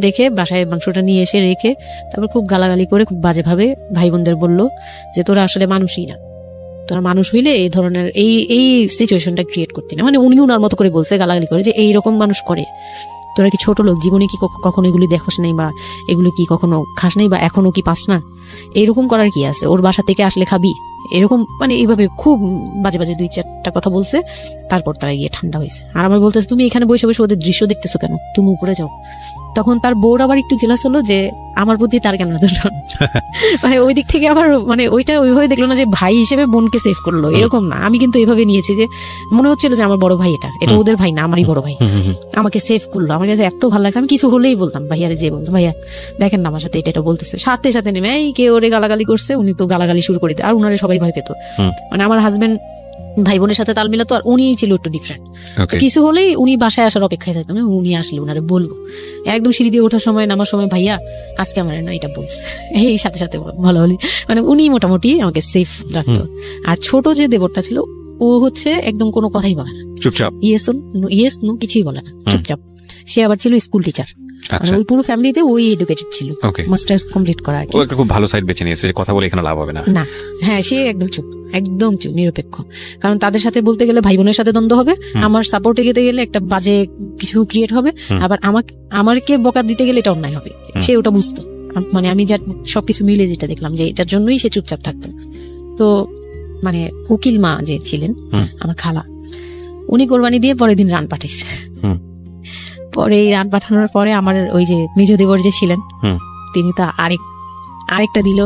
দেখে বাসায় মাংসটা নিয়ে এসে রেখে তারপর খুব গালাগালি করে, খুব বাজে ভাবে ভাই বোনদের বললো যে তোরা আসলে মানুষই না, তোরা মানুষ হইলে এই ধরনের এই সিচুয়েশনটা ক্রিয়েট করতি না। মানে উনি উনার মতো করে বলছে গালাগালি করে, যে এইরকম মানুষ করে, তোরা কি ছোট লোক, জীবনে কি কখনো এগুলি দেখোস নাই, বা এগুলো কি কখনো খাস নাই, বা এখনো কি পাস না, এইরকম করার কি আছে, ওর বাসা থেকে আসলে খাবি, এরকম মানে এইভাবে খুব বাজে 2-4টা কথা বলছে। তারপর তারা গিয়ে ঠান্ডা হয়েছে, আর আমার বলতেছে তুমি এখানে বসে বসে ওদের দৃশ্য দেখতেছো কেন, তুমি উপরে যাও। তখন তার বউর আবার একটু জেলাস হলো যে আমার প্রতি তার কেন আদর, মানে ওই দিক থেকে আবার মানে ওইটা ওইভাবে দেখলো না যে ভাই হিসেবে বোনকে সেভ করলো, এরকম না। আমি কিন্তু এইভাবে নিয়েছি যে মনে হচ্ছিল যে আমার বড় ভাই, এটা ওদের ভাই না, আমারই বড় ভাই, আমাকে সেভ করলো। আমার কাছে এত ভালো লাগছে, আমি কিছু হলেই বলতাম ভাইয়ারে, যে বলতাম ভাইয়া দেখেন না আমার সাথে এটা বলতেছে, সাথে নেমে এই কে ওরে গালাগালি করছে, উনি তো গালাগালি শুরু করে দেয়, আর উনারে সবাই ভয় পেত। মানে আমার হাজবেন্ড ভাই বোনের সাথে তাল মিলাতো, আর উনি ছিল একটু ডিফারেন্ট। কিছু হলেই উনি বাসায় আসার অপেক্ষায় থাকতাম, উনি আসলে উনারে বলবো, একদম সিঁড়ি দিয়ে ওঠার সময় নামার সময়, ভাইয়া আজকে আমার না এটা বলছে, এই সাথে ভালো হলে, মানে উনি মোটামুটি আমাকে সেফ রাখতো। আর ছোট যে দেবরটা ছিল, ও হচ্ছে একদম কোনো কথাই বলে না, চুপচাপ, ইয়েস নো কিছুই বলে না, চুপচাপ। সে আবার ছিল স্কুল টিচার, ওই পুরো ফ্যামিলিতে ওই এডুকেটেড ছিল, মাস্টার্স কমপ্লিট করা। ও একটা খুব ভালো সাইড বেছে নিয়েছে, কথা বলে এখানে লাভ হবে না। হ্যাঁ, সে একদম চুপ, নিরপেক্ষ। কারণ তাদের সাথে বলতে গেলে ভাই বোনের সাথে দ্বন্দ্ব হবে, আমার সাপোর্টে যেতে গেলে একটা বাজে কিছু ক্রিয়েট হবে, আবার আমাকে বকা দিতে গেলে এটা অন্যায় হবে, সে ওটা বুঝতো। মানে আমি যা সবকিছু মিলে যেটা দেখলাম যে এটার জন্যই সে চুপচাপ থাকতো। তো মানে উকিল মা যে ছিলেন আমার খালা, উনি কোরবানি দিয়ে পরের দিন রান পাঠাইছে। পরে এই রান পাঠানোর পরে আমার ওই যে মেজো দেবর যে ছিলেন, তিনি তো আরেকটা দিল,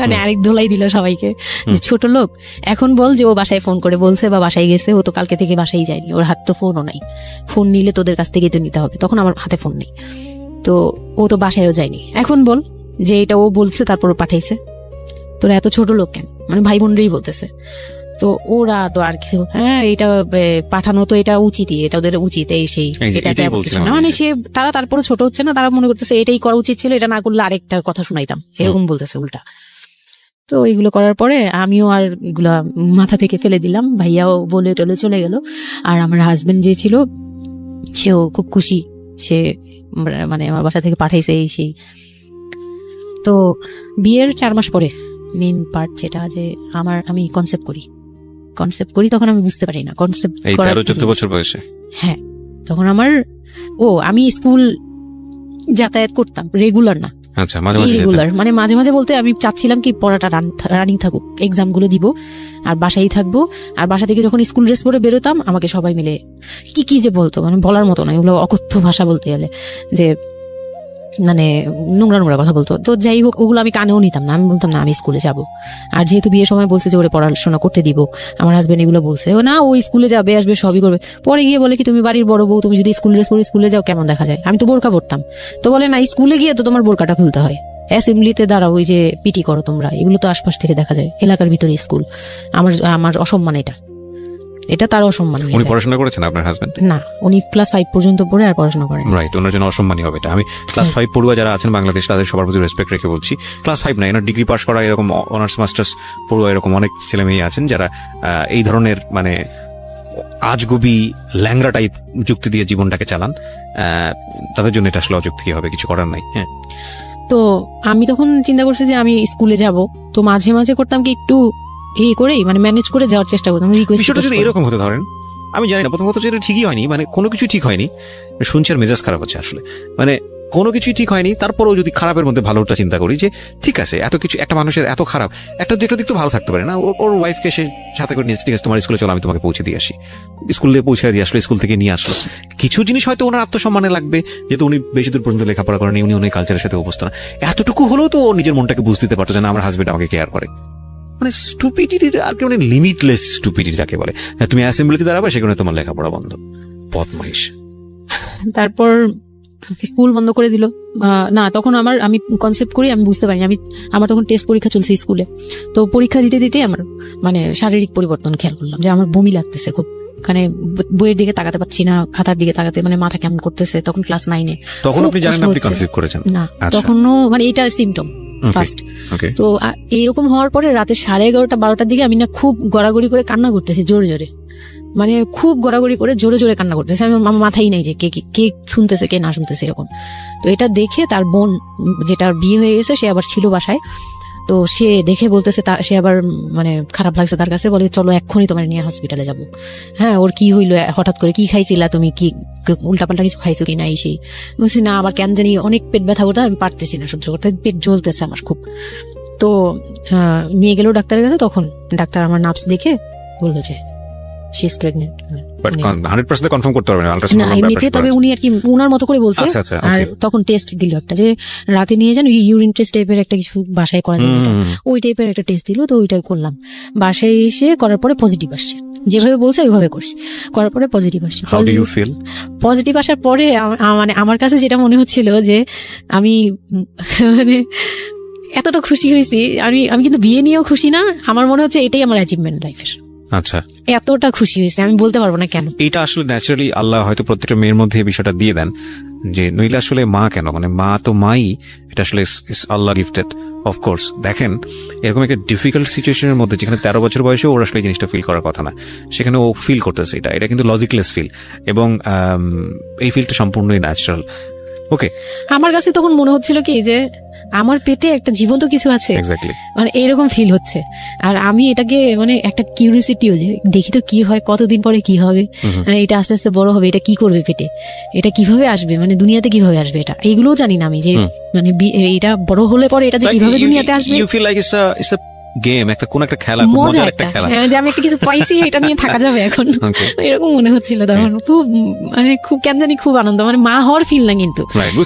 মানে আরেক ধোলাই দিল সবাইকে, যে ছোট লোক, এখন বল যে ও বাসায় ফোন করে বলছে বা বাসায় গেছে, ও তো কালকে থেকে বাসায় যায়নি, ওর হাত তো ফোনও নাই, ফোন নিলে তোদের কাছ থেকে তো নিতে হবে, তখন আমার হাতে ফোন নেই, তো ও তো বাসায়ও যায়নি, এখন বল যে এটা ও বলছে তারপর পাঠাইছে, তোরা এত ছোট লোক কেন, মানে ভাই বোনরাই বলতেছে। তো ওরা তো আর কিছু এটা পাঠানো তো এটা উচিতই, এটা ওদের উচিত, এই সেই এটা না, মানে সে তারা তারপরে ছোট হচ্ছে না, তারা মনে করতেছে এটাই করা উচিত ছিল, এটা না করলে আরেকটার কথা শুনাইতাম, এরকম বলতেছে উল্টা। তো এইগুলো করার পরে আমিও আর এগুলা মাথা থেকে ফেলে দিলাম, ভাইয়াও বলে টলে চলে গেল। আর আমার হাজবেন্ড যে ছিল সেও খুব খুশি, সে মানে আমার বাসা থেকে পাঠাইছে এই সেই। তো বিয়ের 4 মাস পরে মেইন পার্ট যেটা, যে আমি কনসেপ্ট করি, তখন আমি বুঝতে পারি না কনসেপ্ট করার 13-14 বছর বয়সে। হ্যাঁ, তখন আমি স্কুল যাতায়াত করতাম, রেগুলার না। আচ্ছা, মাঝে মাঝে রেগুলার মানে মাঝে মাঝে বলতে আমি চাচ্ছিলাম কি পড়াটা রানিং থাকুক, এক্সাম গুলো দিব আর বাসায় থাকবো। আর বাসা থেকে যখন স্কুল ড্রেস পরে বেরোতাম আমাকে সবাই মিলে কি যে বলতো, মানে বলার মতো না, এগুলো অকথ্য ভাষা বলতে গেলে, যে মানে নোংরা কথা বলতো। তো যাই হোক, ওগুলো আমি কানেও নিতাম না, আমি বলতাম না আমি স্কুলে যাব। আর যেহেতু বিয়ের সময় বলছে যে ওরে পড়াশোনা করতে দিব, আমার হাজবেন্ড এগুলো বলছে, ও না ও স্কুলে যাবে আসবে সবই করবে। পরে গিয়ে বলে কি তুমি বাড়ির বড় বউ, তুমি যদি স্কুল ড্রেস পরে স্কুলে যাও কেমন দেখা যায়? আমি তো বোরকা পরতাম। তো বলে না, স্কুলে গিয়ে তো তোমার বোরকাটা খুলতে হয়, অ্যাসেম্বলিতে দাঁড়াও, ওই যে পিটি করো তোমরা, এগুলো তো আশপাশ থেকে দেখা যায়, এলাকার ভিতরে স্কুল। আমার অসম্মান, এটা তার অসম্মান। উনি পড়াশোনা করেছেন আপনার হাজবেন্ড? না, উনি ক্লাস 5 পর্যন্ত পড়ে আর পড়াশোনা করেন। রাইট, ওনার জন্য অসম্মানই হবে এটা। আমি ক্লাস 5 পড়ুয়া যারা আছেন বাংলাদেশ, তাদের সবার প্রতি রেসপেক্ট রেখে বলছি, ক্লাস 5 না, এনার ডিগ্রি পাস করা এরকম অনার্স মাস্টার্স পড়ুয়া এরকম অনেক ছেলে মেয়ে আছেন যারা এই ধরনের মানে আজগুবি ল্যাংরা টাইপ যুক্তি দিয়ে জীবনটাকে চালান। তাদের জন্য এটা আসলে অযৌক্তিক হবে, কিছু করার নাই। হ্যাঁ, তো আমি তখন চিন্তা করছি যে আমি স্কুলে যাব, তো মাঝে মাঝে করতাম কি একটু করেই মানে ম্যানেজ করে যাওয়ার চেষ্টা করতাম। বিষয়টা যদি এরকম হতে ধরেন, আমি জানি না, প্রথমত যেটা ঠিকই হয়নি, মানে কোনো কিছু ঠিক হয়নি, শুনছি আর মেজাজ খারাপ হচ্ছে আসলে, মানে কোনো কিছুই ঠিক হয়নি। তারপরেও যদি খারাপের মধ্যে ভালোটা চিন্তা করি, যে ঠিক আছে এত কিছু, একটা মানুষের এত খারাপ, একটা দিক তো ভালো থাকতে পারে না, ওর ওয়াইফকে সে সাথে করে নিয়ে, ঠিক আছে তোমার স্কুলে চলো, আমি তোমাকে পৌঁছে দিয়ে আসি, স্কুলে পৌঁছে দিয়ে আসলো, স্কুল থেকে নিয়ে আসলো। কিছু জিনিস হয়তো ওনার আত্মসম্মানে লাগবে, যেহেতু উনি বেশি দূর পর্যন্ত লেখাপড়া করেনি, উনি অনেক কালচারের সাথে অবস্থা না, এতটুকু হলেও তো ওর নিজের মনটাকে বুঝতে দিতে পারতো যে না, আমার হাজবেন্ড আমাকে কেয়ার করে। মানে স্টুপিডিটির আর কি, মানে লিমিটলেস স্টুপিডিটি যাকে বলে। তুমি অ্যাসেম্বলিতে দাঁড়াবে, সেখানে তোমার লেখাপড়া বন্ধ, বদমাইশ। তারপর স্কুল বন্ধ করে দিল না, তখন আমি কনসেপ্ট করি, আমি বুঝতে পারিনি, আমার তখন টেস্ট পরীক্ষা চলছে স্কুলে। তো পরীক্ষা দিতে দিতে আমার মানে শারীরিক পরিবর্তন খেয়াল করলাম, যে আমার বমি লাগতেছে খুব, মানে বইয়ের দিকে তাকাতে পারছি না, খাতার দিকে তাকাতে মানে মাথা কেমন করতেছে। তখন ক্লাস 9-এ। তখন আপনি জানেন আপনি কনসেপ্ট করেছেন না, তখনও মানে এইটার সিমটম ফার্স্ট। তো এইরকম হওয়ার পরে রাতে 11:30-12টার দিকে আমি না খুব গড়াগড়ি করে কান্না করতেছি, জোরে জোরে, মানে খুব গড়াগড়ি করে জোরে জোরে কান্না করতেছে। আমি আমার মাথায় নাই যে কে শুনতেছে কে না শুনতেছে এরকম। তো এটা দেখে তার বোন, যেটার বিয়ে হয়ে গেছে, সে আবার ছিল বাসায়, তো সে দেখে বলতেছে, সে আবার মানে খারাপ লাগছে তার কাছে, বলে চলো এক্ষুনি তোমার নিয়ে হসপিটালে যাবো। হ্যাঁ, ওর কি হইলো হঠাৎ করে, কি খাইছিলা তুমি, কি উল্টাপাল্টা কিছু খাইছো কি না, এই সেই। বলছি না, আবার কেন জানি অনেক পেট ব্যথা করতে, আমি পারতেছি না সহ্য করতে, পেট জ্বলতেছে আমার খুব। তো নিয়ে গেল ডাক্তারের কাছে, তখন ডাক্তার আমার নার্ভস দেখে বললো যে she is pregnant. But 100% confirm করতে পারবেন আল্ট্রাসাউন্ড না, এমনিতে তবে উনি আর কি উনার মতো করে বলছে। আর তখন টেস্ট দিল একটা, যে রাতে নিয়ে যান, ইউরিন টেস্ট টাইপের একটা কিছু বাসায় করা যায়, ওই টাইপের একটা টেস্ট দিল। তো ওইটাই করলাম, বাসায় এসে করার পরে পজিটিভ আসছে, যেভাবে বলছে ওইভাবে করছি, করার পরে পজিটিভ আসছে। পজিটিভ আসার পরে মানে আমার কাছে যেটা মনে হচ্ছিল, যে আমি মানে এতটা খুশি হয়েছি, আমি কিন্তু বিয়ে নিয়েও খুশি না, আমার মনে হচ্ছে এটাই আমার অ্যাচিভমেন্ট লাইফের। আচ্ছা, এতটা খুশি হয়েছে আমি বলতে পারবো না কেন। এটা আসলে ন্যাচারালি আল্লাহ হয়তো প্রত্যেকটা মেয়ের মধ্যে এই বিষয়টা দিয়ে দেন, যে নইলে আসলে মা কেন, মানে মা তো মাই, এটা আসলে আল্লাহ গিফটেড। অফকোর্স দেখেন, এরকম একটা ডিফিকাল্ট সিচুয়েশনের মধ্যে, যেখানে 13 বছর বয়সে ওর আসলে জিনিসটা ফিল করার কথা না, সেখানে ও ফিল করতেছে, এটা কিন্তু লজিকলেস ফিল, এবং এই ফিলটা সম্পূর্ণই ন্যাচারাল। ওকে, আমার কাছে তখন মনে হচ্ছিল কি, যে আমার পেটে একটা জীবন্ত কিছু আছে, মানে এরকম ফিল হচ্ছে। আর আমি এটাকে মানে একটা কিউরিওসিটিও, যে দেখি তো কি হয়, কতদিন পরে কি হবে, মানে এটা আস্তে আস্তে বড় হবে, এটা কি করবে পেটে, এটা কিভাবে আসবে, মানে দুনিয়াতে কিভাবে আসবে, এটা এইগুলোও জানি না আমি, যে মানে এটা বড় হলে পরে এটা যে কিভাবে দুনিয়াতে আসবে। You feel like it's a game, কোন একটা খেলা, মজার একটা খেলা, যে আমি একটা কিছু পাইছি, এটা নিয়ে থাকা যাবে এখন, এরকম মনে হচ্ছিল তখন। খুব মানে খুব কেন জানি খুব আনন্দ, মানে মা হওয়ার ফিল না, কিন্তু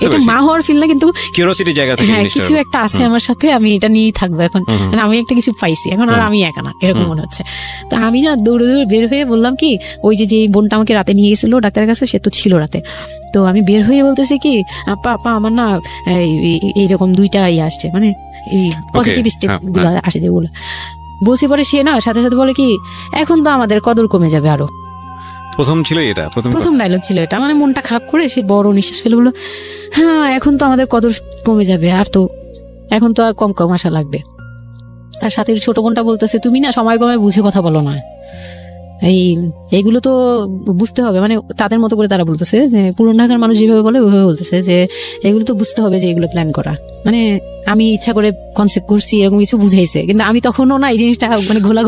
এটা মা হওয়ার ফিল না, কিন্তু কিউরিওসিটি জায়গা থেকে কিছু একটা আছে আমার সাথে, আমি এটা নিয়েই থাকবো এখন, মানে আমি একটা কিছু পাইছি এখন, আর আমি একা না, এরকম মনে হচ্ছে। তো আমি না দৌড়ে দৌড়ে বের হয়ে বললাম কি, ওই যে বোনটা আমাকে রাতে নিয়ে গেছিল ডাক্তারের কাছে, সে তো ছিল রাতে। তো আমি বের হয়ে বলতেছি কি, আপা আমার না এইরকম 2টা আসছে, মানে এই পজিটিভ স্টেপ গুলো আসে যেগুলো। বলছি পরে সে না সাথে সাথে বলে কি এখন তো আমাদের কদর কমে যাবে আরো। প্রথম ছিল এটা, প্রথম ডায়লগ ছিল এটা। মানে মনটা খারাপ করে সে বড় নিঃশ্বাস ফেলে বললো হ্যাঁ এখন তো আমাদের কদর কমে যাবে, আর তো এখন তো আর কম কম আসা লাগবে। তার সাথে ছোট বোনটা বলতেছে তুমি না সময় কমে বুঝে কথা বলো না, এইগুলো তো বুঝতে হবে। মানে তাদের মতো করে তারা বলতেছে যে পুরান ঢাকার মানুষ যেভাবে বলে ওইভাবে বলতেছে যে এগুলো তো বুঝতে হবে যে এগুলো প্ল্যান করা। মানে আমি ইচ্ছা করে কনসেপ্ট করছি এরকম কিছু বুঝাইছে, কিন্তু আমি তখনও না এই জিনিসটা মানে ঘোলা